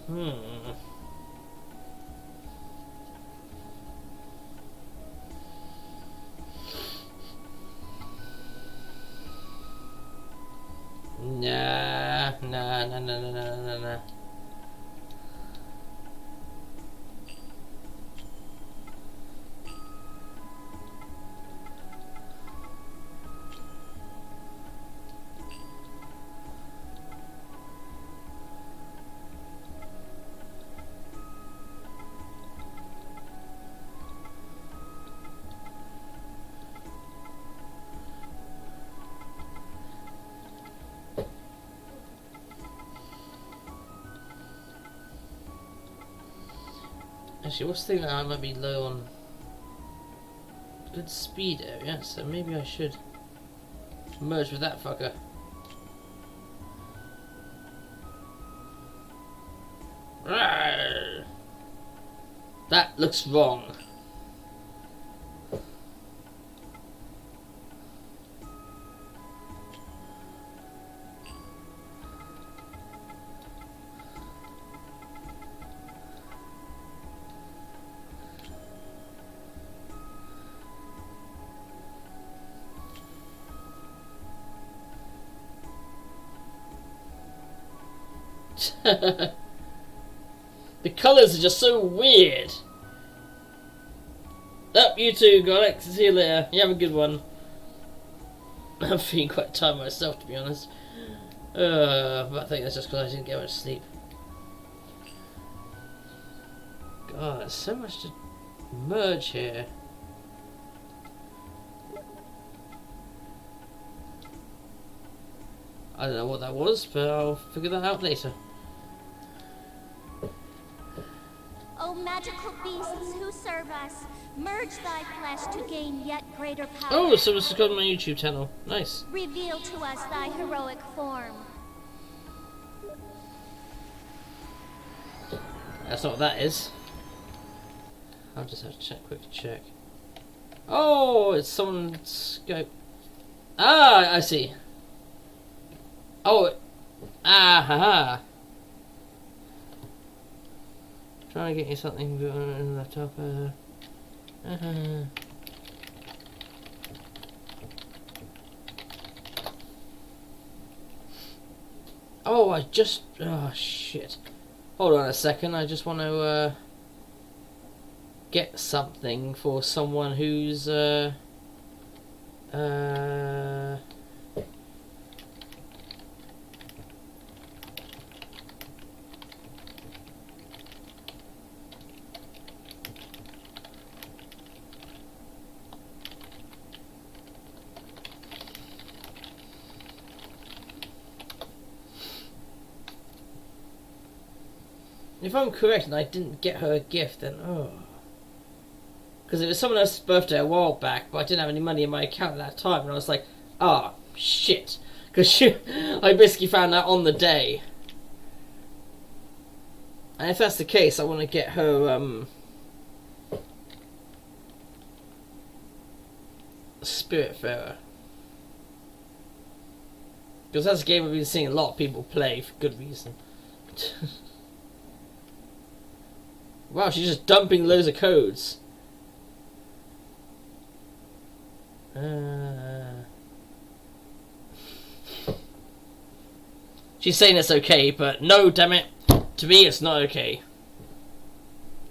Nah. Actually, what's the thing that I might be low on? Good speed area, so maybe I should merge with that fucker. Rawr. That looks wrong. The colours are just so weird. Up, you two, Golek. See you later. You have a good one. I'm feeling quite tired myself, to be honest. But I think that's just because I didn't get much sleep. God, there's so much to merge here. I don't know what that was, but I'll figure that out later. O magical beasts who serve us, merge thy flesh to gain yet greater power. Oh, someone subscribed to my YouTube channel. Nice. Reveal to us thy heroic form. That's not what that is. I'll just have to quick check. Oh, it's someone's scope. Ah, I see. Oh, ha. Trying to get you something in the laptop. Oh, oh shit. Hold on a second, I just want to get something for someone who's if I'm correct and I didn't get her a gift, then oh. Because it was someone else's birthday a while back, but I didn't have any money in my account at that time, and I was like, oh, shit. Because I basically found out on the day. And if that's the case, I want to get her, Spiritfarer. Because that's a game I've been seeing a lot of people play for good reason. Wow, she's just dumping loads of codes. She's saying it's okay, but no, damn it. To me, it's not okay.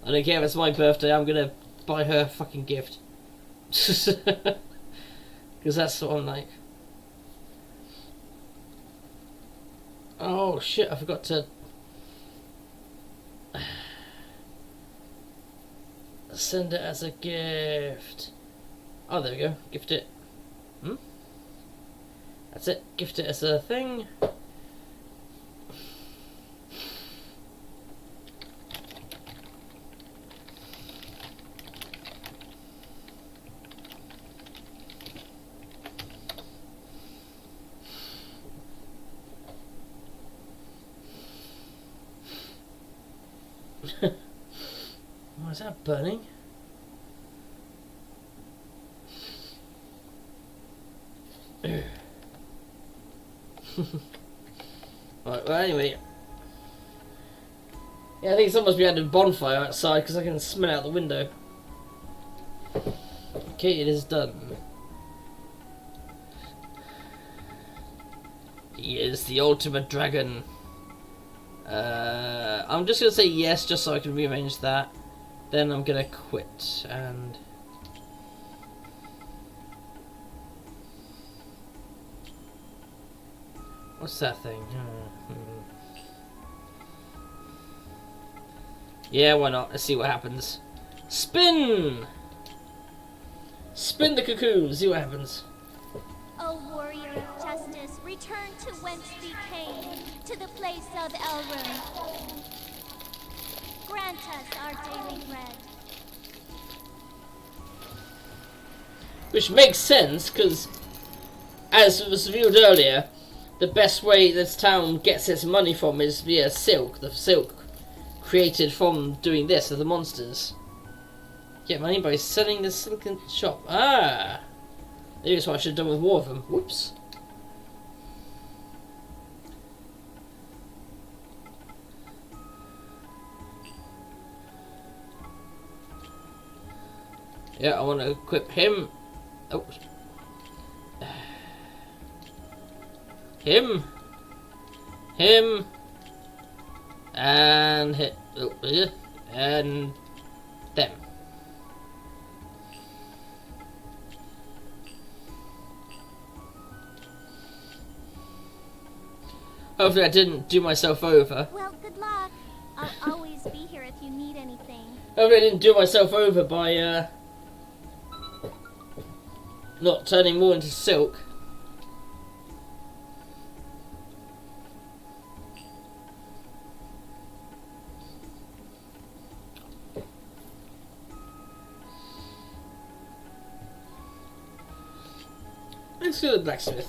I don't care if it's my birthday, I'm gonna buy her a fucking gift. Because that's what I'm like. Oh shit, I forgot to send it as a gift. Oh, there we go. Gift it. That's it. Gift it as a thing. Why is that burning? Right, well anyway. Yeah, I think someone must be having a bonfire outside because I can smell out the window. Okay, it is done. He is the ultimate dragon. I'm just gonna say yes just so I can rearrange that. Then I'm gonna quit and what's that thing? Yeah, why not? Let's see what happens. Spin! Spin the cocoon, see what happens. O warrior of justice, return to whence thee came, to the place of Elrond. grant us our daily bread. Which makes sense, because, as was revealed earlier, the best way this town gets its money from is via silk. The silk created from doing this of the monsters. Get money by selling the silken shop. Ah! Maybe that's what I should have done with more of them. Whoops. Yeah, I want to equip him. Oh. Him. And hit. Oh, yeah. And them. Hopefully I didn't do myself over. Well, good luck. I'll always be here if you need anything. Hopefully I didn't do myself over by not turning more into silk. Let's go to the blacksmith.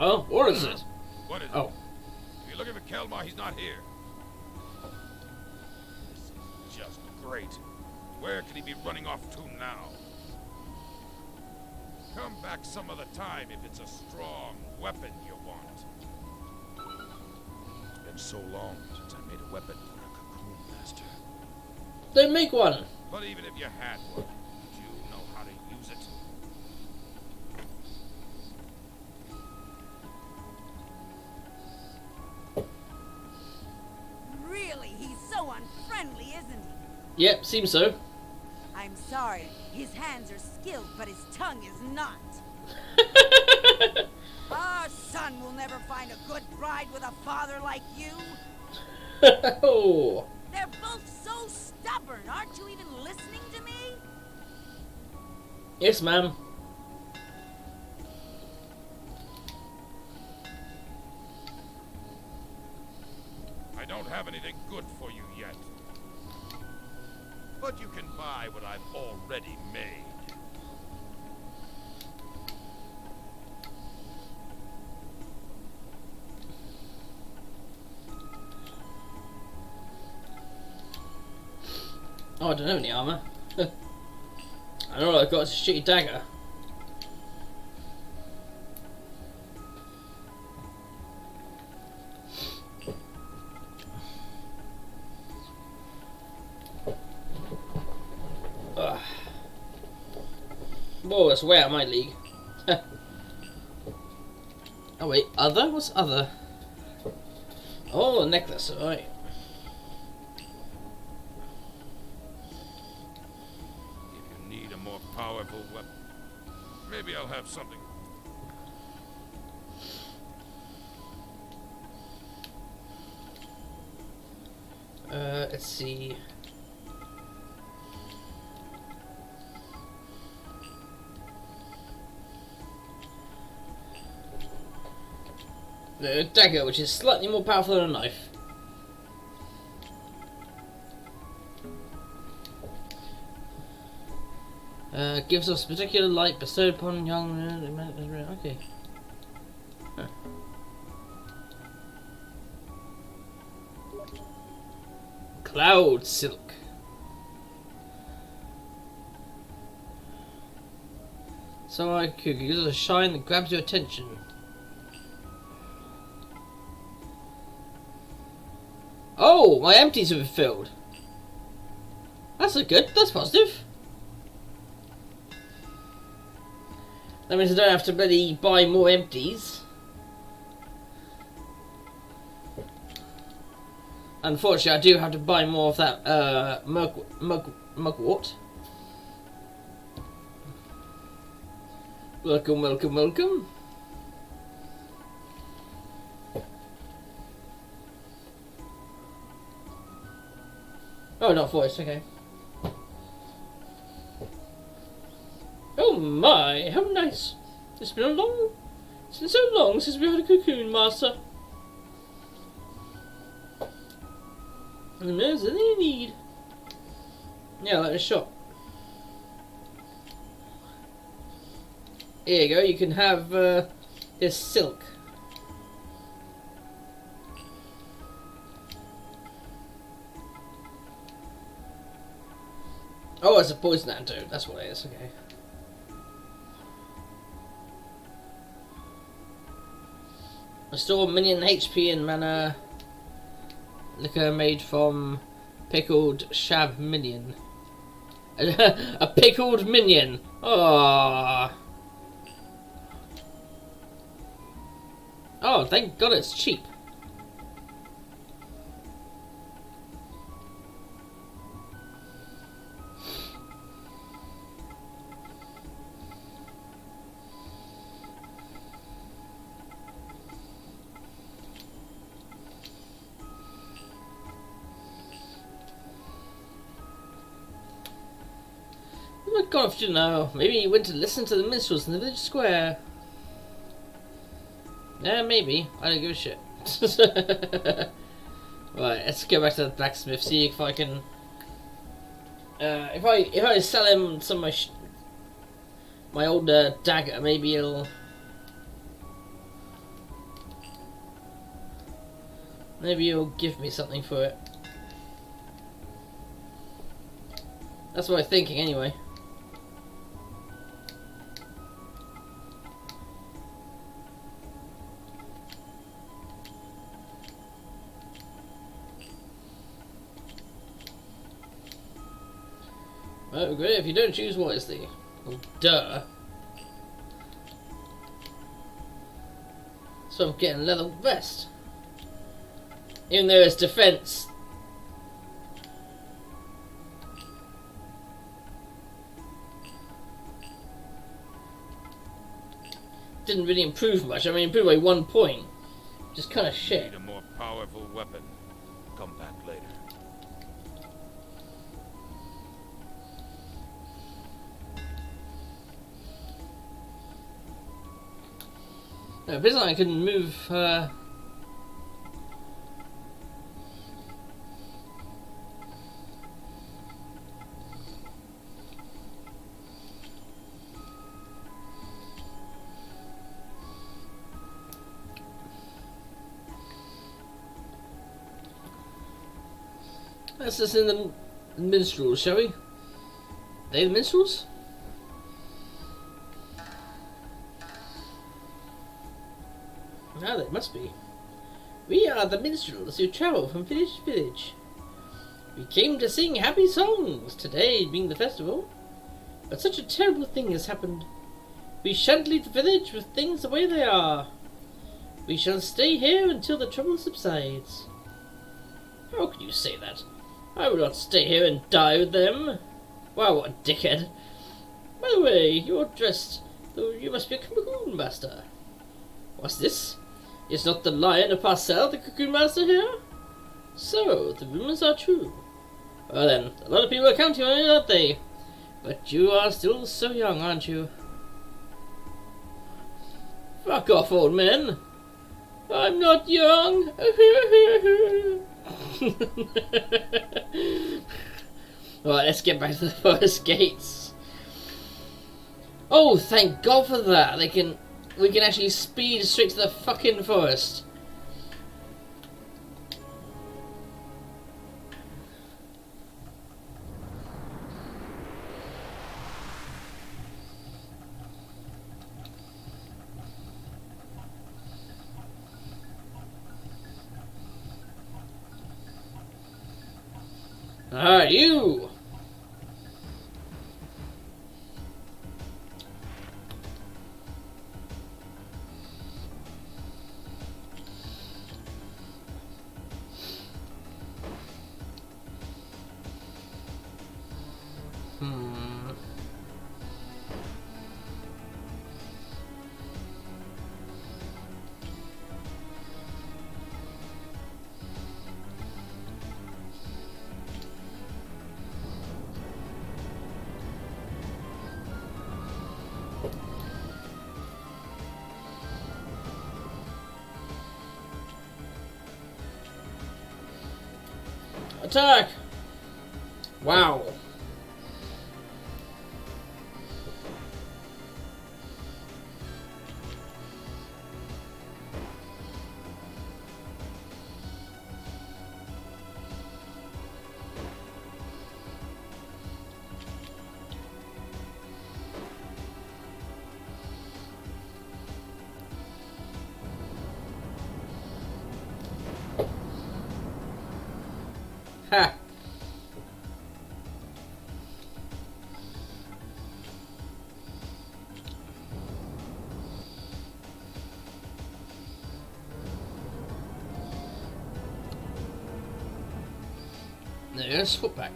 Oh, what is it? What is it? Oh. If you're looking for Kelmar, he's not here. This is just great. Where could he be running off to now? Come back some other time if it's a strong weapon you want. It's been so long since I made a weapon for a cocoon master. Then make one. But even if you had one, would you know how to use it? Really, he's so unfriendly, isn't he? Yep, seems so. I'm sorry, his hands are skilled, but his tongue is not. Our son will never find a good bride with a father like you. Oh. They're both so stubborn. Aren't you even listening to me? Yes, ma'am. I don't have anything good for you yet. But you can buy what I've already made. Oh, I don't have any armour. I know all I've got is a shitty dagger. Ugh. Whoa, that's way out of my league. Oh wait, other? What's other? Oh, a necklace, alright. If you need a more powerful weapon, maybe I'll have something. Let's see. The dagger, which is slightly more powerful than a knife. Gives us particular light bestowed upon young. Okay. Huh. Cloud silk. So I could use a shine that grabs your attention. Oh, my empties have been filled. That's a good. That's positive. That means I don't have to really buy more empties. Unfortunately, I do have to buy more of that mugwort. Welcome, welcome, welcome. Oh, not voice, okay. Oh my, how nice. It's been so long since we had a cocoon master. And there's anything you need. Yeah, like a shop. Here you go, you can have this silk. Oh, it's a poison antidote, that's what it is, okay. Restore minion HP and mana. Liquor made from pickled shab minion. A pickled minion! Oh. Oh, thank God it's cheap. Oh my God, if you know, maybe you went to listen to the minstrels in the village square. Yeah, maybe. I don't give a shit. Right, let's go back to the blacksmith. See if I can. If I sell him some of my old dagger, maybe he'll. Maybe he'll give me something for it. That's what I'm thinking, anyway. Oh, great, if you don't choose wisely. Well, duh. So I'm getting a leather vest. Even though it's defense. Didn't really improve much. I mean, improved by 1 point. Just kind of shit. Need a more powerful weapon. Come back later. No, it feels like I can move. Let's just in the minstrels, shall we? They the minstrels? Ah, they must be. We are the minstrels who travel from village to village. We came to sing happy songs, today being the festival. But such a terrible thing has happened. We shan't leave the village with things the way they are. We shall stay here until the trouble subsides. How can you say that? I will not stay here and die with them. Wow, what a dickhead. By the way, you're dressed, though you must be a cocoon master. What's this? Is not the lion of Parcel the cocoon master here? So, the rumors are true. Well then, a lot of people are counting on you, aren't they? But you are still so young, aren't you? Fuck off, old man. I'm not young. Alright, let's get back to the forest gates. Oh, thank God for that. We can actually speed straight to the fucking forest. Alright, you! Attack! Wow. Ha! There's foot back.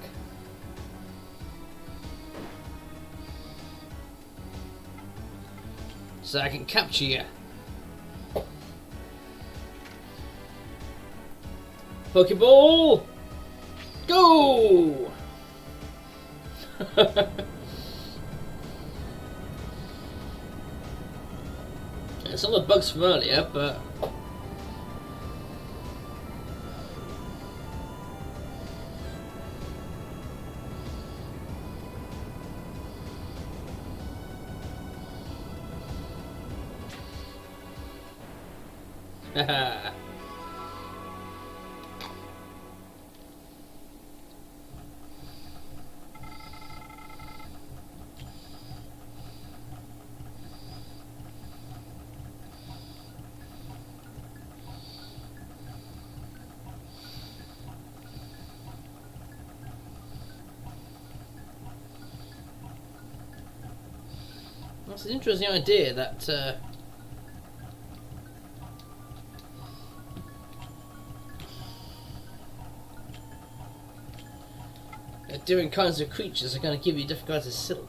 So I can capture you. Pokeball! Go! It's all the bugs from earlier, but haha. That's an interesting idea that different kinds of creatures are going to give you different kinds of silk.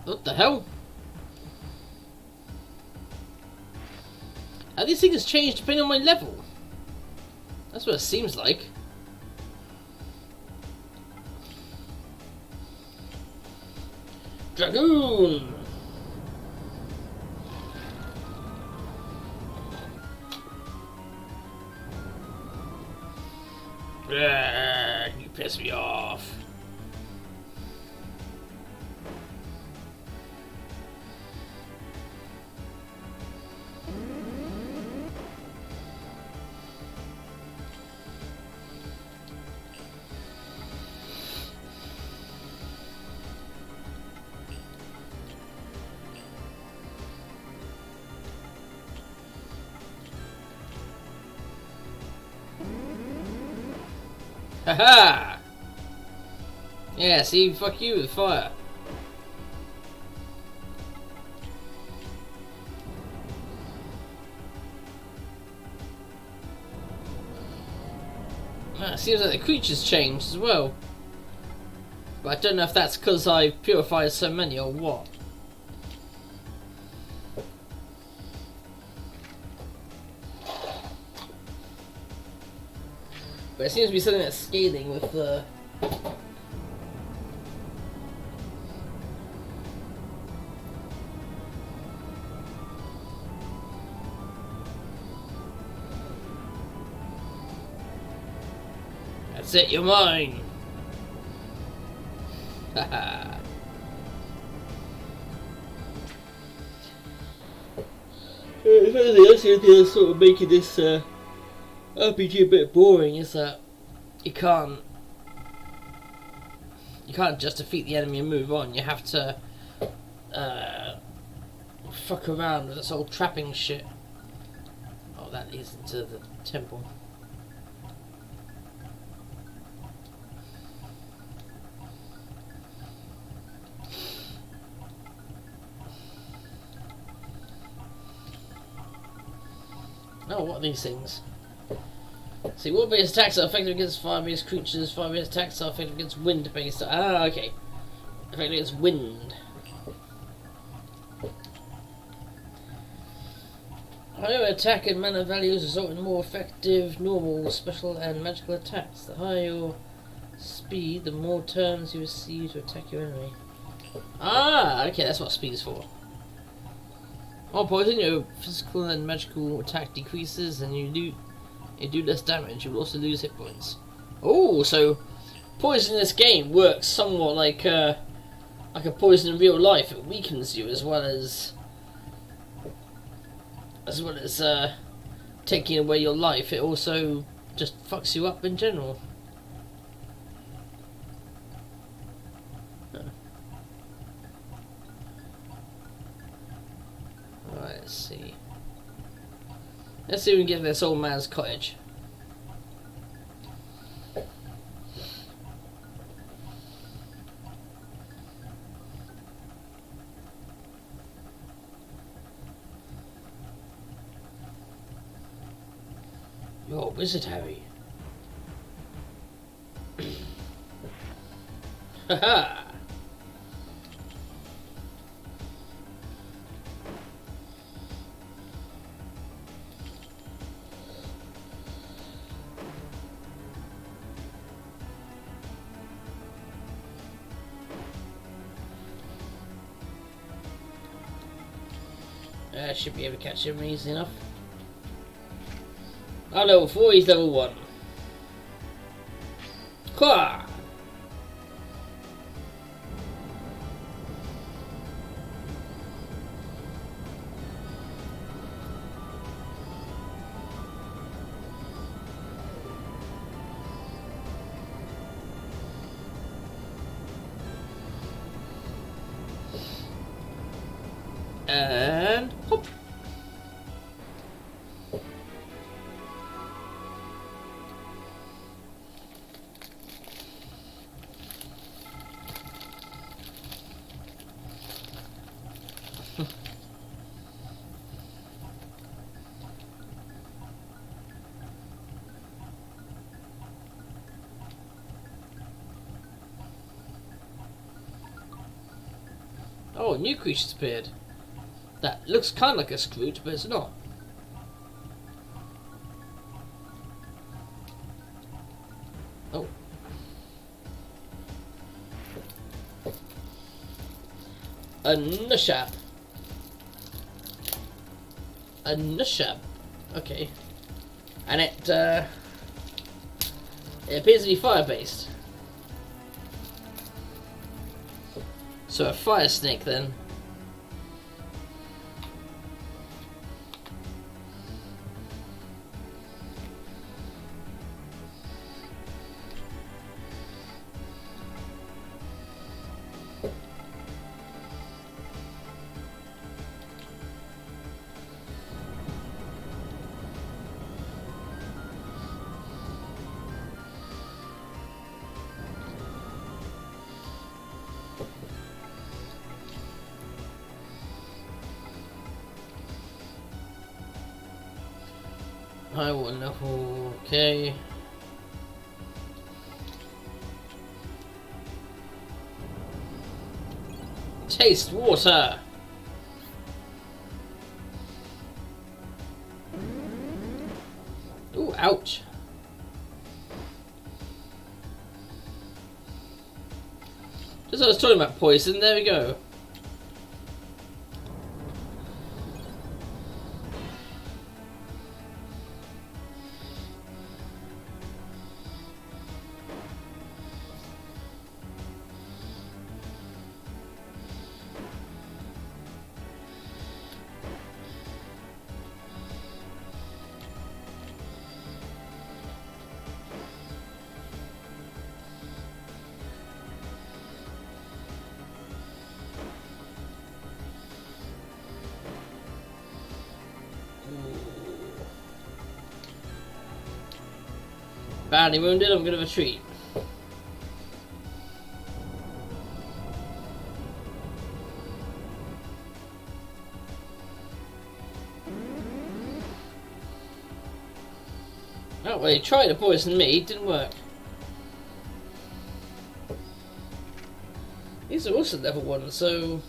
What the hell? How these things change depending on my level? That's what it seems like. Dragoon! You piss me off. Haha! Yeah, see, fuck you with fire. It seems like the creatures changed as well. But I don't know if that's because I purified so many or what. But it seems to be something that's scaling with the... That's it, you're mine! Haha. If anything, that's the idea of sort of making this RPG a bit boring is that you can't just defeat the enemy and move on. You have to fuck around with this whole trapping shit. Oh, that leads into the temple. Oh, what are these things? See, water-based attacks are effective against fire-based creatures. Fire-based attacks are effective against wind-based. Ah, okay. Effective against wind. Higher attack and mana values result in more effective, normal, special, and magical attacks. The higher your speed, the more turns you receive to attack your enemy. Ah, okay, that's what speed is for. Oh, poison, your physical and magical attack decreases, and you do less damage. You will also lose hit points. Oh, so poison in this game works somewhat like a poison in real life. It weakens you as well as taking away your life. It also just fucks you up in general. Alright, let's see. Let's see if we can get this old man's cottage. You're a wizard, Harry. Haha! I should be able to catch him easy enough. Oh, level 4, he's level 1. Quah! And hop. Oh, new creatures appeared. That looks kind of like a Scrooge, but it's not. Oh. A Nushab. A Nushab. Okay. And it appears to be fire-based. So a fire snake then. I will know. Okay. Taste water. Ooh, ouch. Just as I was talking about poison, there we go. Badly wounded, I'm gonna retreat. Oh, well, he tried to poison me, it didn't work. These are also level 1, so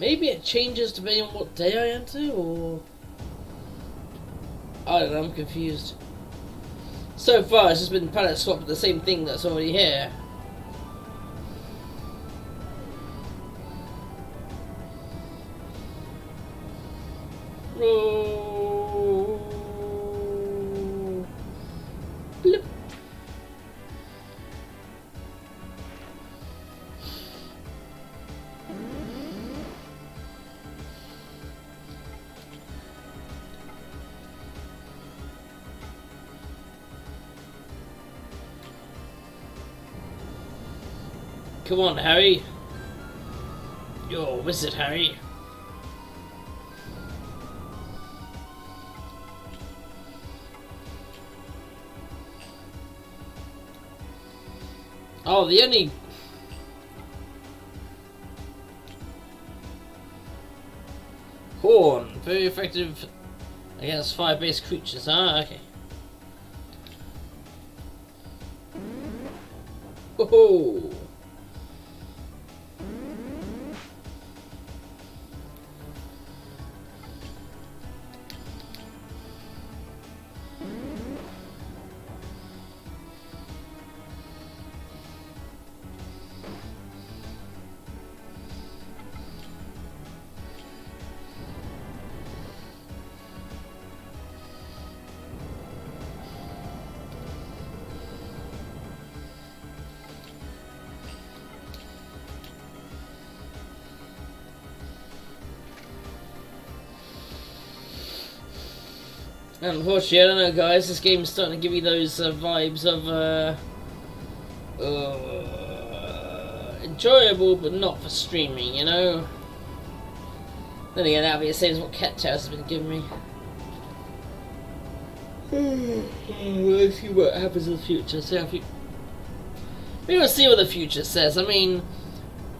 maybe it changes depending on what day I enter, or I don't know, I'm confused. So far it's just been palette swapped with the same thing that's already here. Oh. Blip. Come on, Harry. You're a wizard, Harry. Oh, the only... Horn. Very effective against fire-based creatures. Ah, okay. Ho-ho! Unfortunately, I don't know, guys. This game's starting to give me those vibes of enjoyable, but not for streaming. You know. Then again, that'll be the same as what Cat House has been giving me. Let's see what happens in the future. Maybe we'll see what the future says. I mean,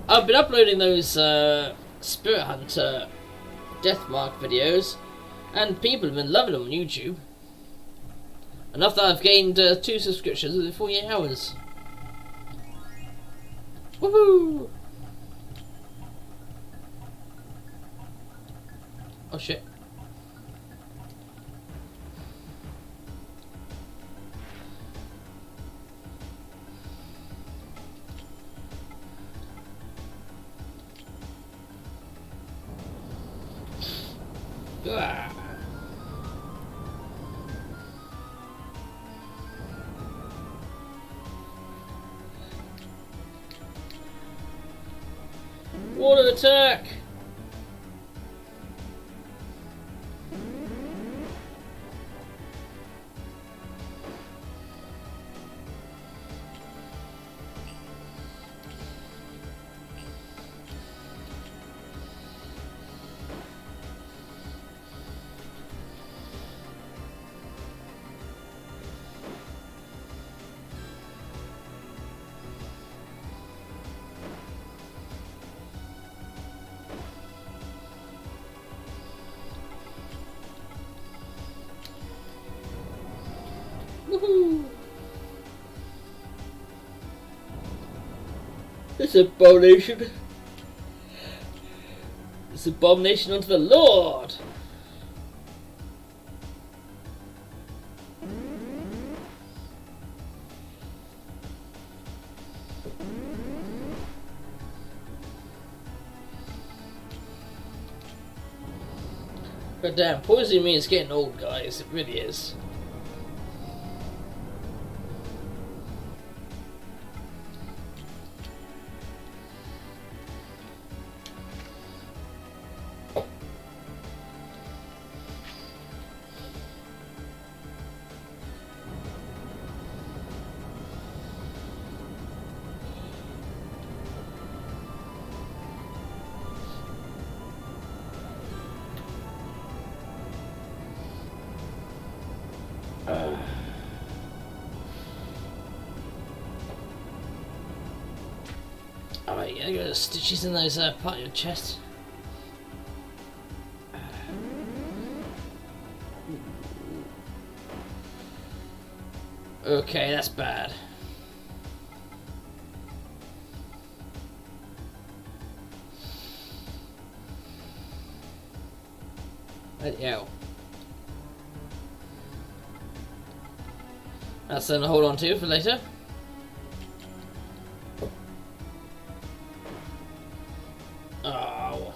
I've been uploading those Spirit Hunter Deathmark videos. And people have been loving them on YouTube. Enough that I've gained 2 subscriptions within 48 hours. Woohoo! Oh shit. Ah. Water attack! Woohoo! This abomination. This abomination unto the Lord. But damn, poisoning me is getting old, guys. It really is. Alright, I got stitches in those part of your chest. Okay, that's bad. Yeah. That's something to hold on to for later. Oh.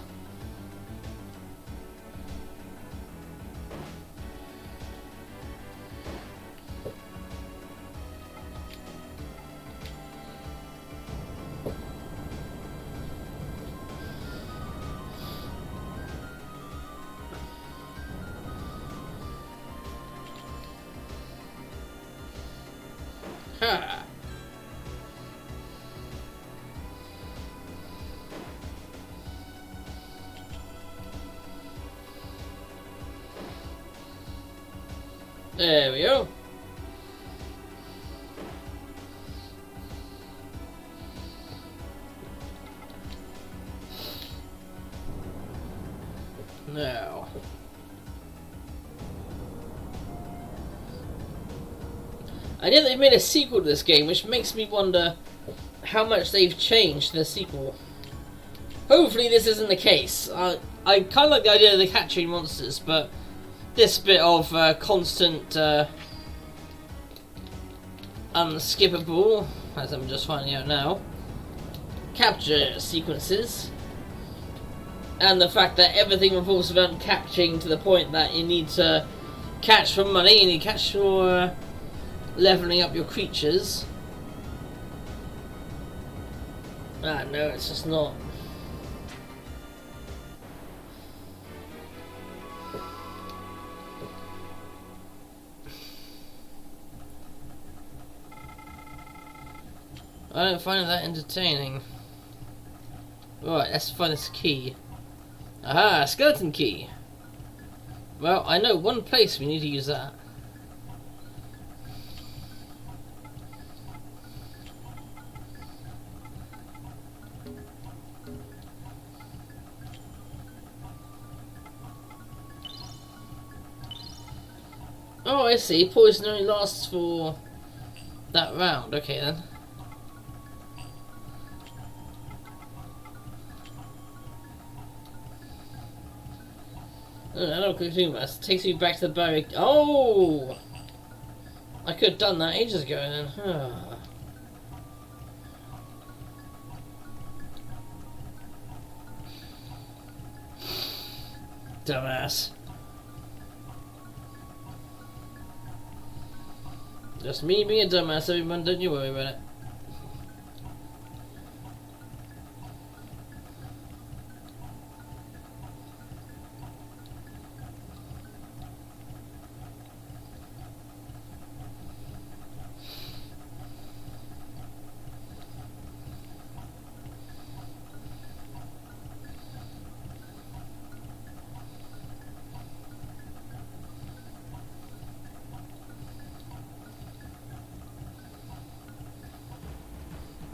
Ha. There we go. Now. I know they've made a sequel to this game, which makes me wonder how much they've changed the sequel. Hopefully this isn't the case. I kind of like the idea of the catching monsters, but this bit of constant unskippable, as I'm just finding out now, capture sequences, and the fact that everything revolves around catching to the point that you need to catch for money, you need to catch for leveling up your creatures. Ah, no, it's just not. I don't find it that entertaining. Right, let's find this key. Aha, skeleton key. Well, I know one place we need to use that. Oh, I see. Poison only lasts for that round. Okay, then. Oh, hello, Cocoon. That takes me back to the barrier. Oh! I could have done that ages ago, then. Dumbass. Just me being a dumbass, everyone, don't you worry about it.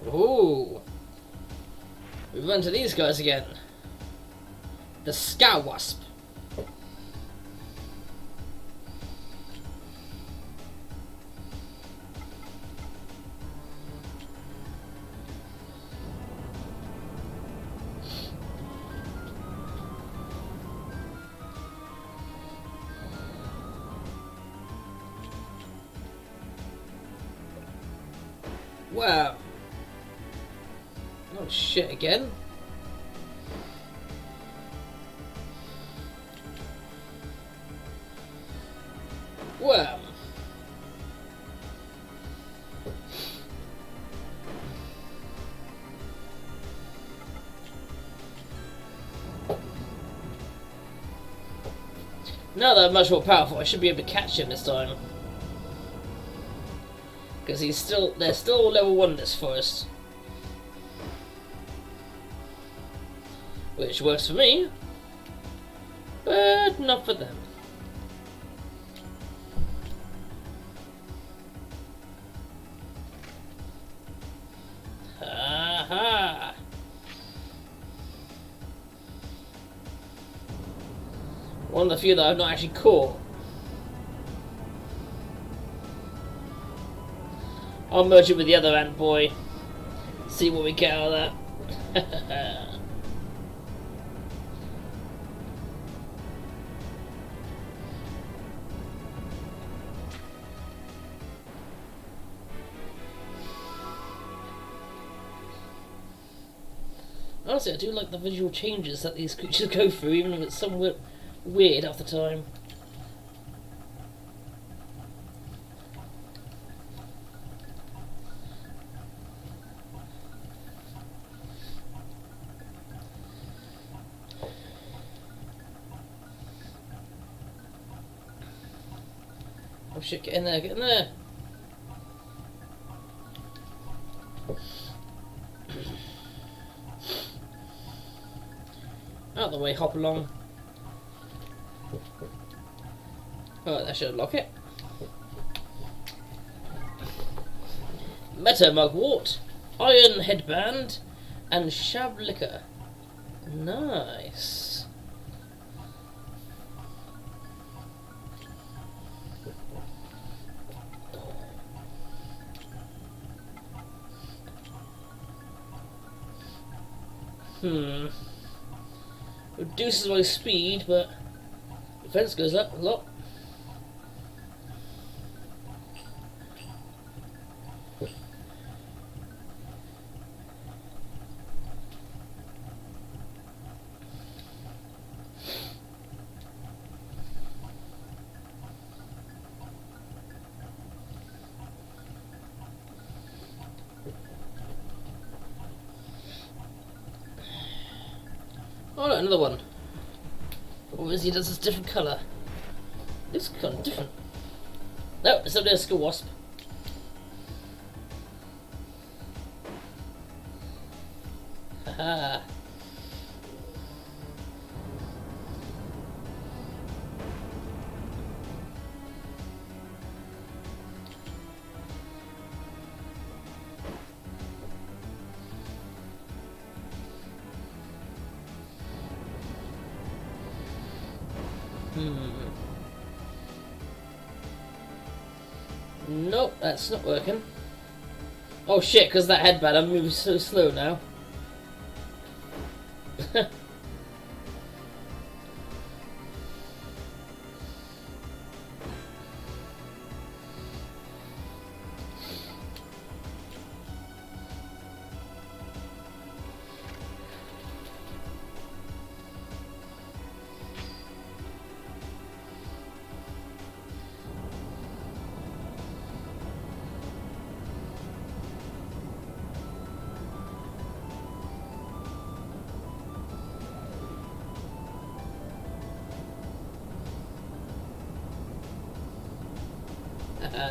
Ooh. We've run to these guys again. The Scout Wasp. Wow. Oh shit again. Well. Now that I'm much more powerful, I should be able to catch him this time. Because they're still level 1 in this forest. Which works for me, but not for them. Aha! One of the few that I've not actually caught. I'll merge it with the other ant boy. See what we get out of that. Honestly, I do like the visual changes that these creatures go through, even if it's somewhat weird half the time. Oh shit, get in there, get in there! Out of the way, hop along. Oh, that should unlock it. Meta Mugwort, Iron Headband, and Shab Liquor. Nice. Reduces my speed, but defense goes up a lot. Oh no, another one. Obviously does this different colour. Looks kind of different. No, it's up there, Skull Wasp. Haha. Nope, that's not working. Oh shit, because that headband, I'm moving so slow now.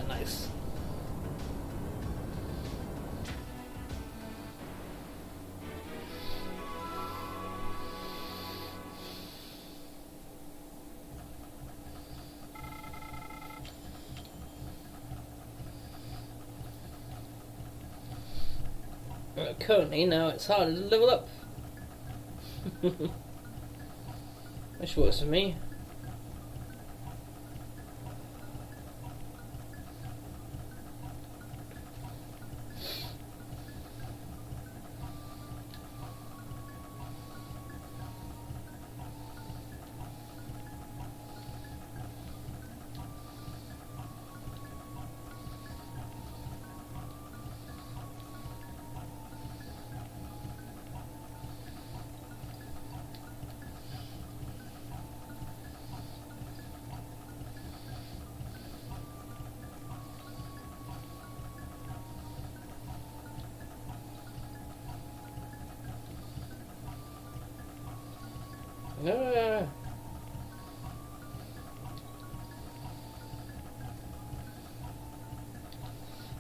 Nice. Currently, now it's harder to level up. Which works for me.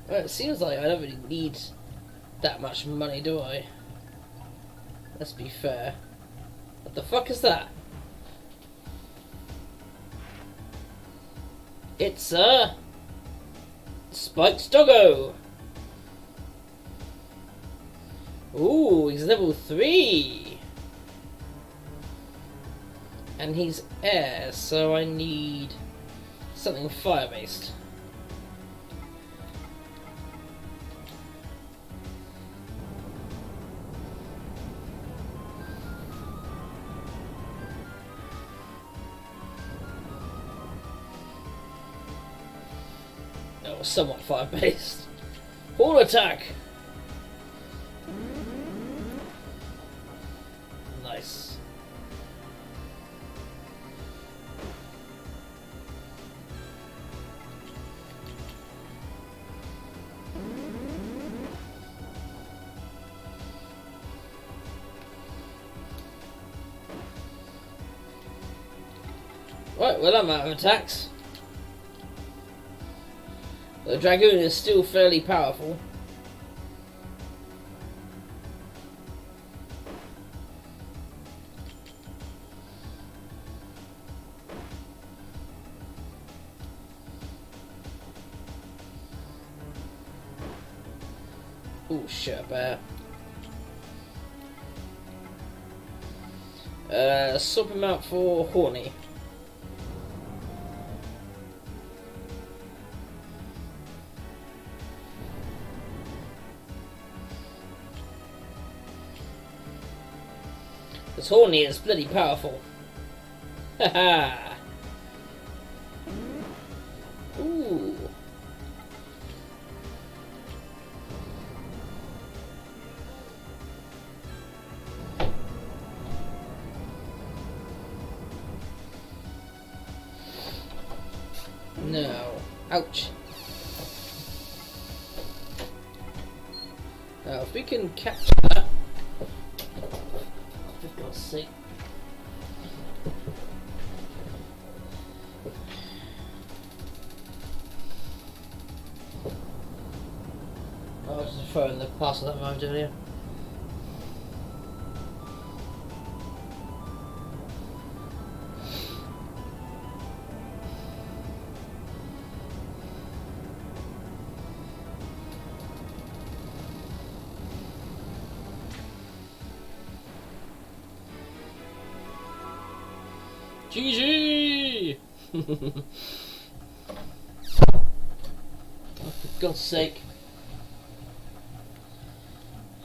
Well, it seems like I don't really need that much money, do I? Let's be fair. What the fuck is that? It's a Spiked Doggo. Ooh, he's level 3. And he's air, so I need something fire-based. Well, somewhat fire-based. Horn attack! Nice. Right, well I'm out of attacks. The dragoon is still fairly powerful. Ooh, shit, bear. Swap him out for Horny. This Horny is bloody powerful. Haha. Ooh. No. Ouch. Now, if we can capture that. For God's sake. I was just throwing the parcel that arrived earlier. GG! Oh, for God's sake.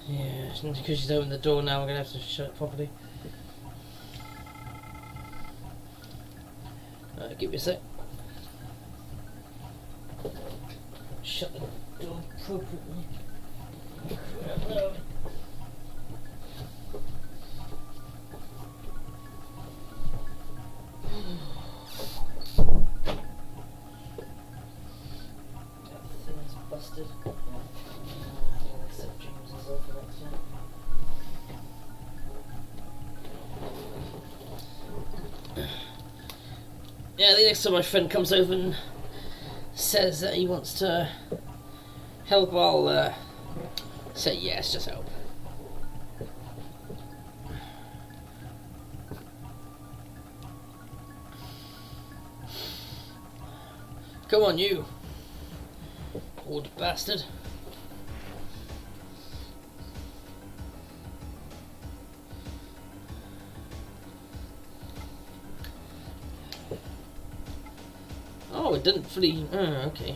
Yeah, because she's opened the door now, we're going to have to shut it properly. Give me a sec. Shut the door appropriately. Busted. Except James is off for next year. Yeah, the next time my friend comes over and says that he wants to help, I'll say yes, just help. Come on, you. Old bastard. Oh, it didn't fully. Okay.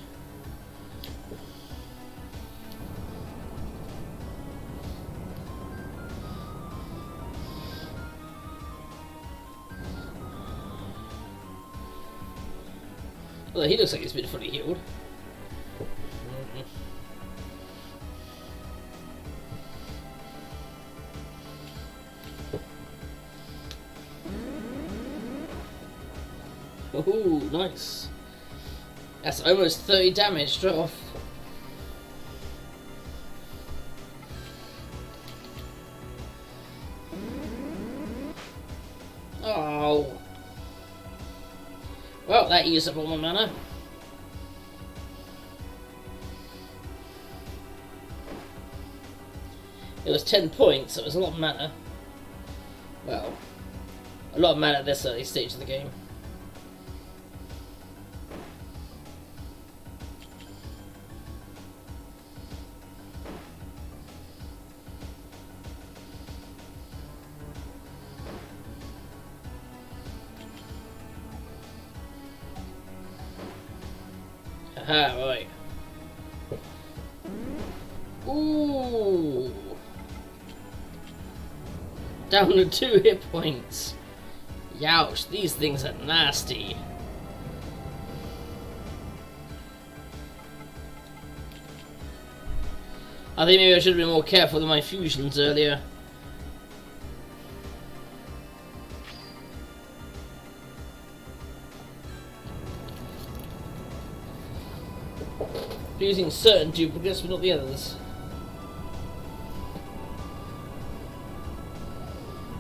Well, he looks like he's been fully healed. Oh, nice. That's almost 30 damage straight off. Oh. Well, that used up all my mana. It was 10 points, so it was a lot of mana. Well, a lot of mana at this early stage of the game. Aha, right. Ooh. Down to 2 hit points. Youch, these things are nasty. I think maybe I should have been more careful with my fusions earlier. Using certain duplicates but not the others.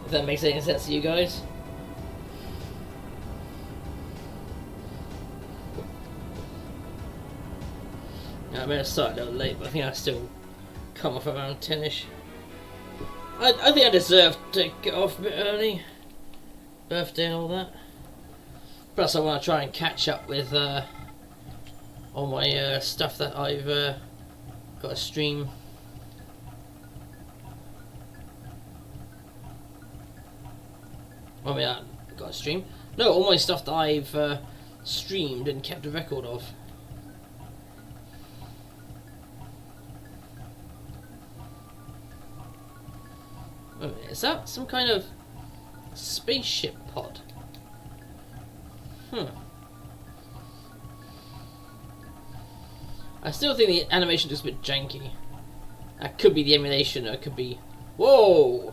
If that makes any sense to you guys. I may have started a little late, but I think I still come off around 10ish. I think I deserve to get off a bit early. Birthday and all that. Plus I want to try and catch up with all my stuff that I've got to stream. I mean, I got to stream. No, all my stuff that I've streamed and kept a record of. Oh, is that some kind of spaceship pod? I still think the animation looks a bit janky. That could be the emulation, or it could be... Whoa!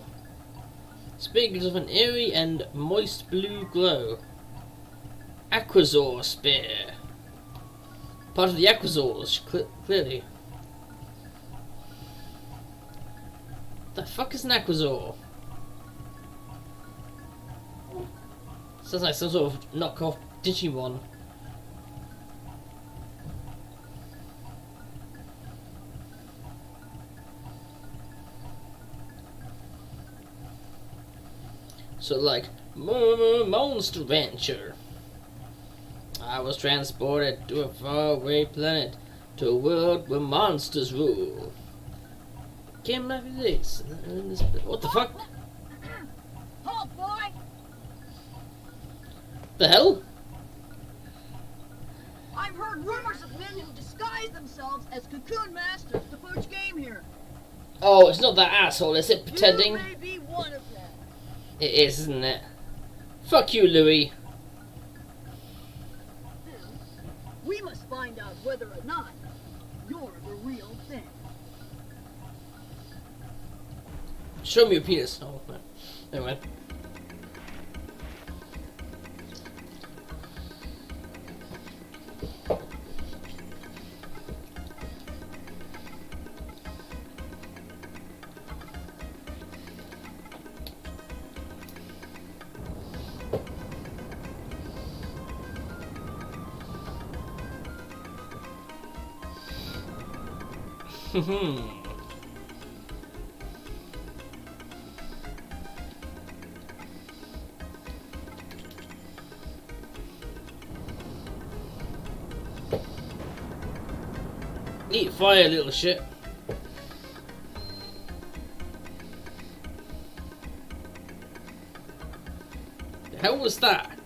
Spears of an eerie and moist blue glow. Aquazor spear. Part of the Aquazors, clearly. The fuck is an Aquazor? Sounds like some sort of knockoff Digimon. So like, Monster Venture. I was transported to a faraway planet, to a world where monsters rule. Came back with this. What the fuck? Halt, boy! The hell? I've heard rumors of men who disguise themselves as cocoon masters to poach game here. Oh, it's not that asshole, is it? Pretending? You may be one of them. It is, isn't it? Fuck you, Louis. We must find out whether or not you're the real thing. Show me your penis. Oh, no. Anyway. Eat fire, little shit. The hell was that?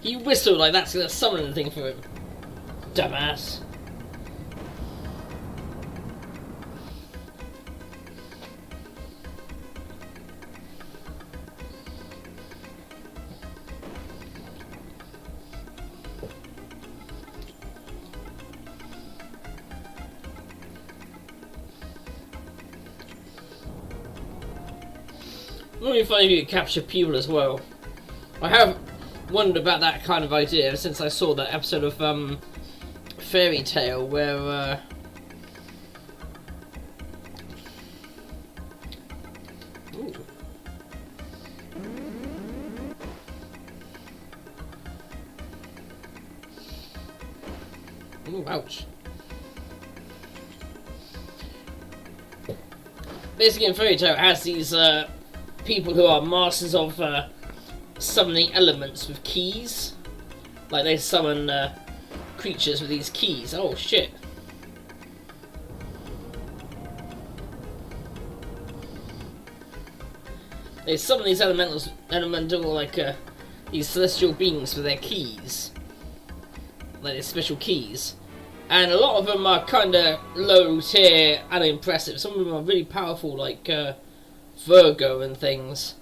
He whistled like that's gonna summon anything for him. Dumbass. It would be funny if you could capture people as well. I have wondered about that kind of idea ever since I saw that episode of Fairy Tale where ooh. Ooh, ouch. Basically in Fairy Tale it has these people who are masters of summoning elements with keys. Like they summon creatures with these keys. Oh shit. They summon these elemental like these celestial beings with their keys. Like these special keys. And a lot of them are kinda low tier and impressive. Some of them are really powerful like Virgo and things.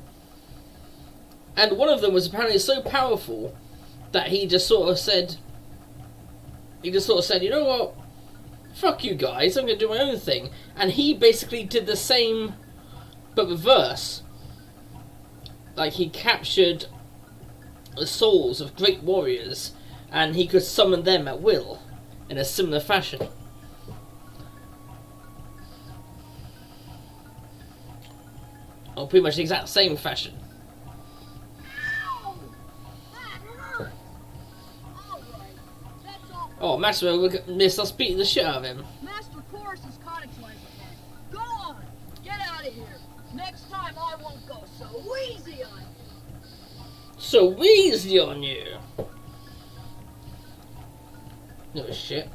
And one of them was apparently so powerful that he just sort of said, you know what, fuck you guys, I'm gonna do my own thing. And he basically did the same, but reverse. Like, he captured the souls of great warriors, and he could summon them at will, in a similar fashion. Or pretty much the exact same fashion. Ow! That hurt! Alright, that's all. Oh, Maxwell missed us beating the shit out of him. Master Chorus's cottage life again. Go on! Get out of here! Next time I won't go so easy on you! So easy on you! No shit.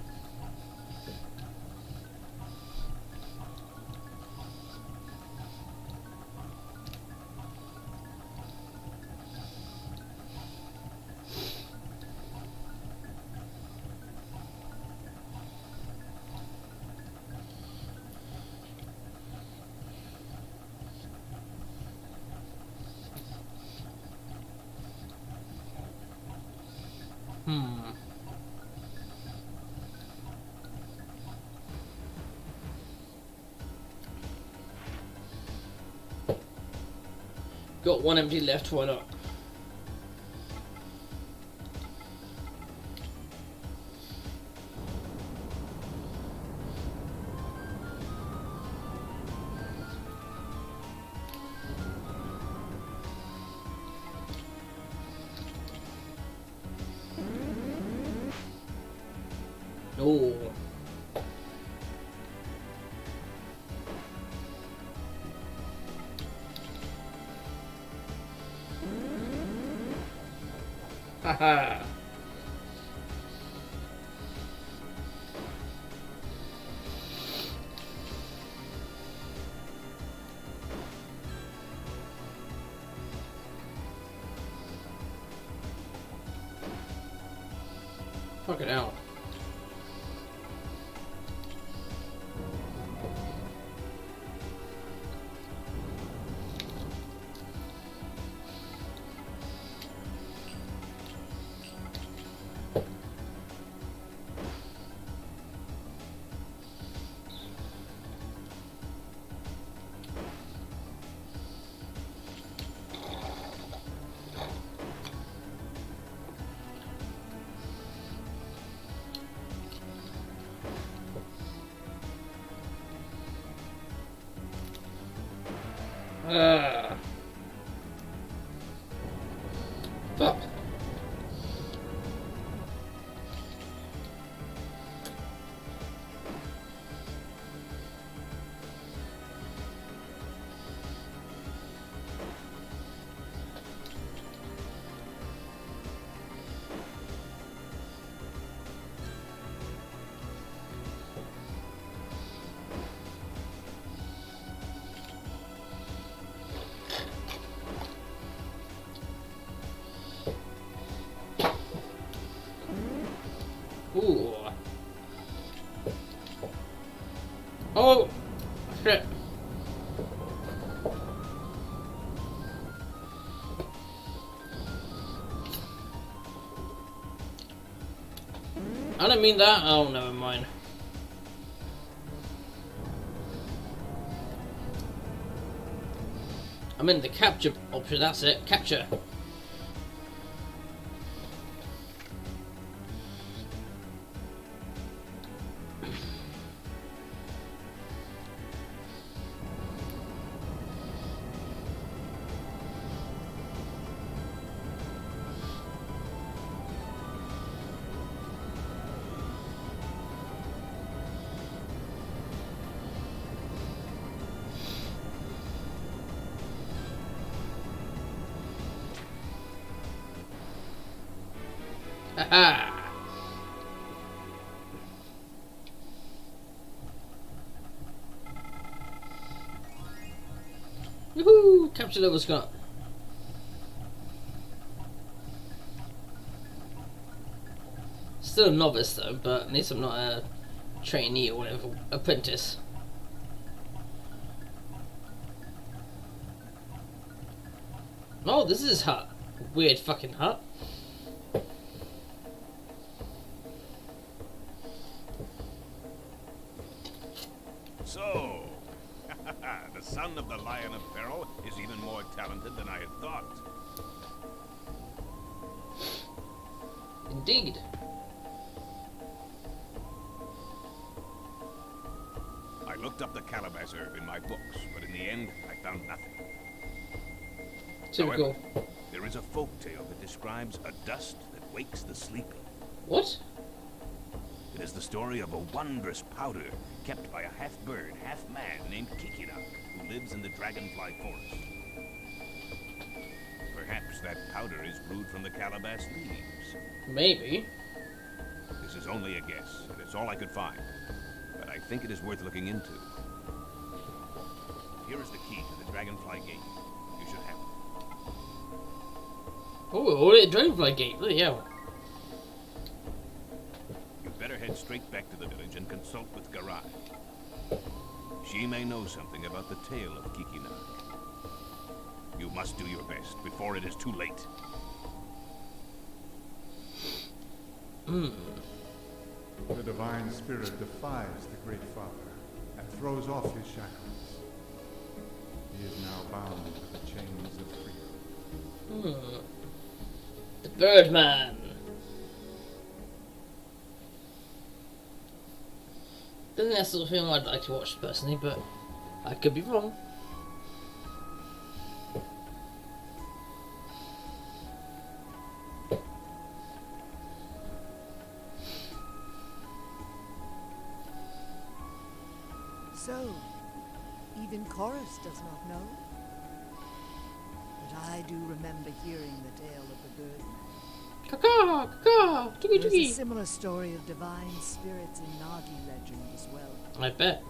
Got one empty left, why not? Oh. Haha. Fucking hell. Fuck. Ooh. Oh, shit. I don't mean that. Oh, never mind. I'm in the capture option, that's it. Capture. Haha. Woohoo! Capture level Scott. Still a novice though, but at least I'm not a trainee or whatever, apprentice. Oh, this is his hut. Weird fucking hut. of the Lion of Peril is even more talented than I had thought. Indeed. I looked up the calabash herb in my books, but in the end, I found nothing. Typical. However, there is a folk tale that describes a dust that wakes the sleeping. What? It is the story of a wondrous powder kept by a half-bird, half-man named Kikinak, who lives in the Dragonfly Forest. Perhaps that powder is brewed from the calabash leaves. Maybe. This is only a guess, and it's all I could find. But I think it is worth looking into. Here is the key to the Dragonfly Gate. You should have it. Oh, a Dragonfly Gate. Bloody hell. You'd better head straight back to the village and consult with Garai. She may know something about the tale of Kikinak. You must do your best before it is too late. The Divine Spirit defies the Great Father and throws off his shackles. He is now bound to the chains of freedom. The Birdman. Doesn't that sort of film I'd like to watch personally, but I could be wrong. So, even Chorus does not know? But I do remember hearing the tale of the Birdman. Caw, caw, tuggy There's a tuggy. similar story of divine spirits in Nagi legend as well. I bet.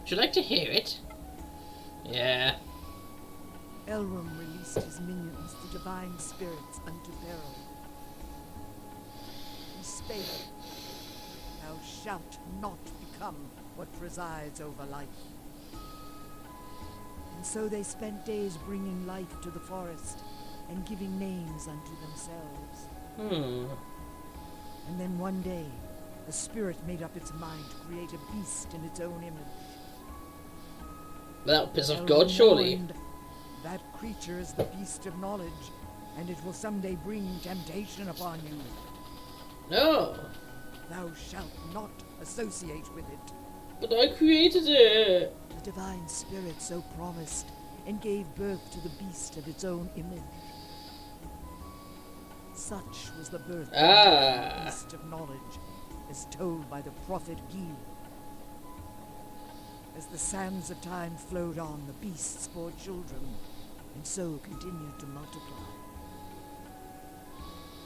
Would you like to hear it? Yeah. Elrum released his minions, the divine spirits, unto peril. He spake, "Thou shalt not become what presides over life." And so they spent days bringing life to the forest and giving names unto themselves. And then one day, the spirit made up its mind to create a beast in its own image. That'll piss off Elrum God, surely. warned, "That creature is the beast of knowledge, and it will someday bring temptation upon you. No. Thou shalt not associate with it." But I created it. The divine spirit so promised, and gave birth to the beast of its own image. Such was the birth of the beast of knowledge, as told by the prophet Gil. As the sands of time flowed on, the beasts bore children, and so continued to multiply.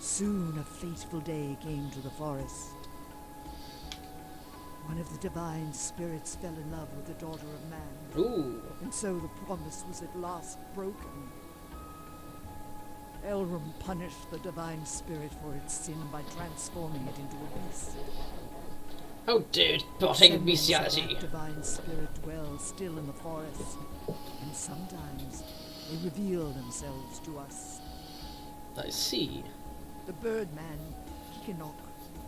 Soon a fateful day came to the forest. One of the divine spirits fell in love with the daughter of man, Ooh. and so the promise was at last broken. Elrum punished the divine spirit for its sin by transforming it into a beast. How dare plotting Descendants of bestiality. that divine spirit dwell still in the forest, and sometimes they reveal themselves to us. I see. The Birdman, Kikinok,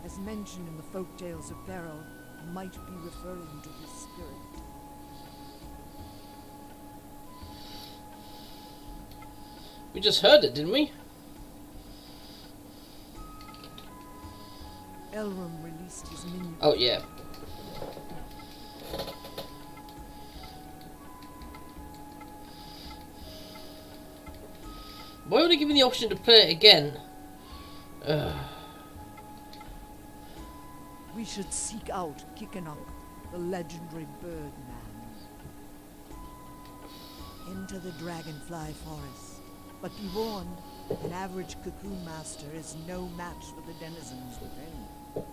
as mentioned in the folk tales of Peril, might be referring to his spirit. We just heard it, didn't we? Elrum released his minions. Oh, yeah. Why would they give me the option to play it again? We should seek out Kikinok, the legendary Birdman. Enter the Dragonfly Forest, but be warned, an average cocoon master is no match for the denizens within.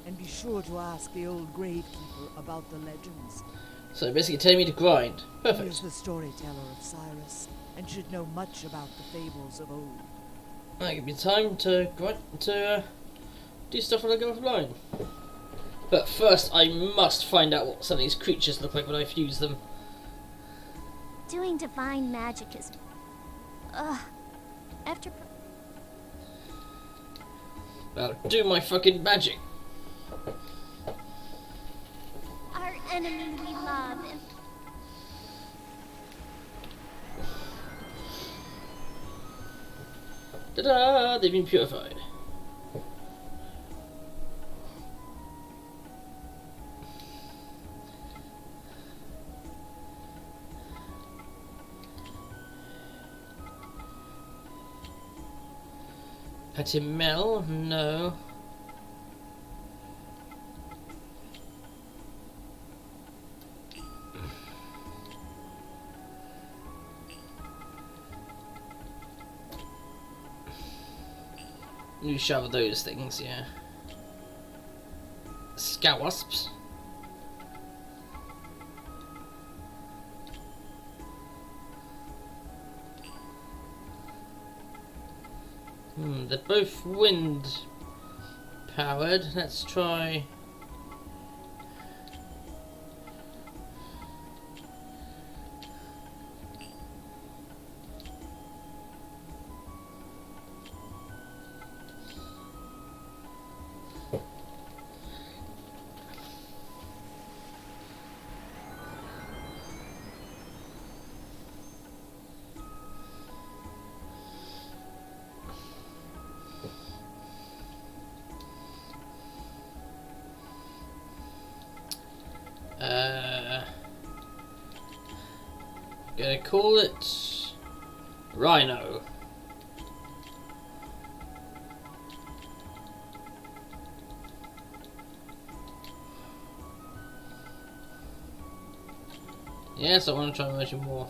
And be sure to ask the old gravekeeper about the legends. So basically telling me to grind. He is Perfect. the storyteller of Cyrus, and should know much about the fables of old. That give me time to grind, to do stuff when I go offline. But first I must find out what some of these creatures look like when I fuse them. Doing divine magic is... After... I'll do my fucking magic. Are enemy we love and Ta-da! They've been purified. Patimel? No. You shovel those things, yeah. Scout wasps. They're both wind powered. Let's try. Gonna call it Rhino. Yes, I want to try and merge more.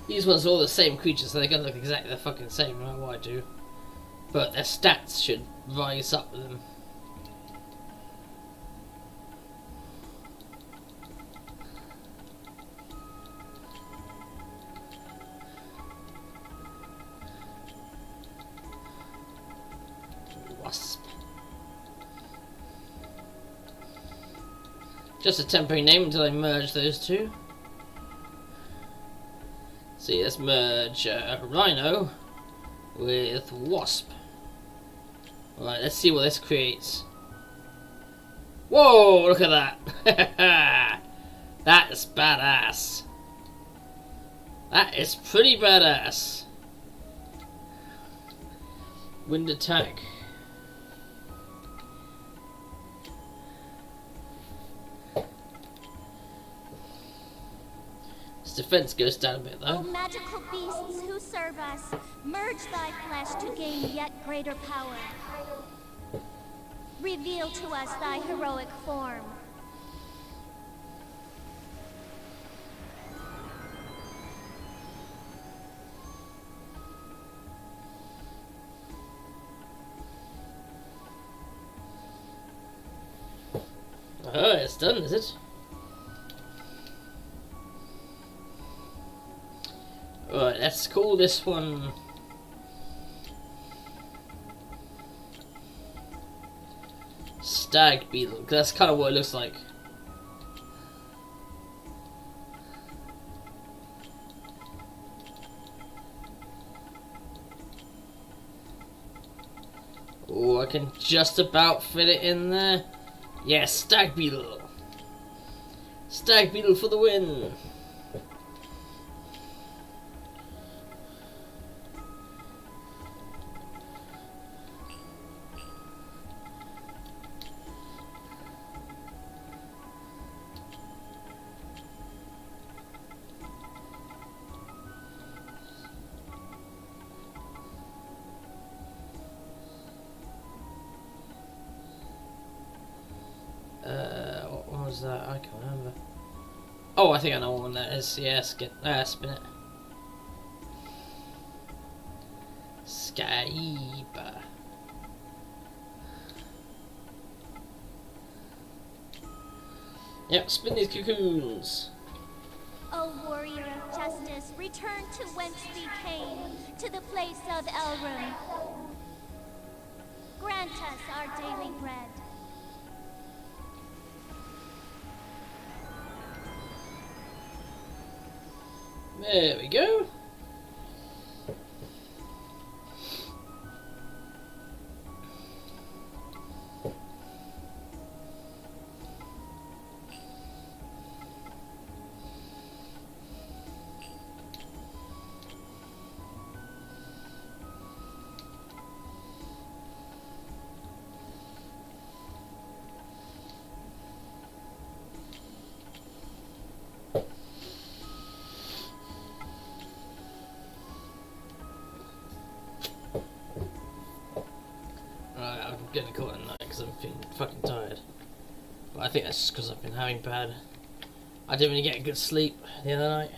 These ones are all the same creatures, so they're gonna look exactly the fucking same, no matter what I do. But their stats should rise up with them. Wasp. Just a temporary name until I merge those two. See, let's merge Rhino with Wasp. Alright, let's see what this creates. Whoa, look at that! That's badass. That is pretty badass. Wind attack. Defense goes down a bit though. O magical beasts who serve us, merge thy flesh to gain yet greater power. Reveal to us thy heroic form. Oh, it's done, is it? Alright, let's call this one Stag Beetle, because that's kind of what it looks like. Oh, I can just about fit it in there. Yes, Stag Beetle. Stag Beetle for the win. was that? I can't remember. Oh, I think I know what one that is. Yeah, spin it. Skype. Yep, spin these cocoons. O warrior of justice, return to whence we came, to the place of Elrum. Grant us our daily bread. There we go. I'm gonna call it a night because I'm feeling fucking tired. But I think that's just because I've been having bad. I didn't really get a good sleep the other night.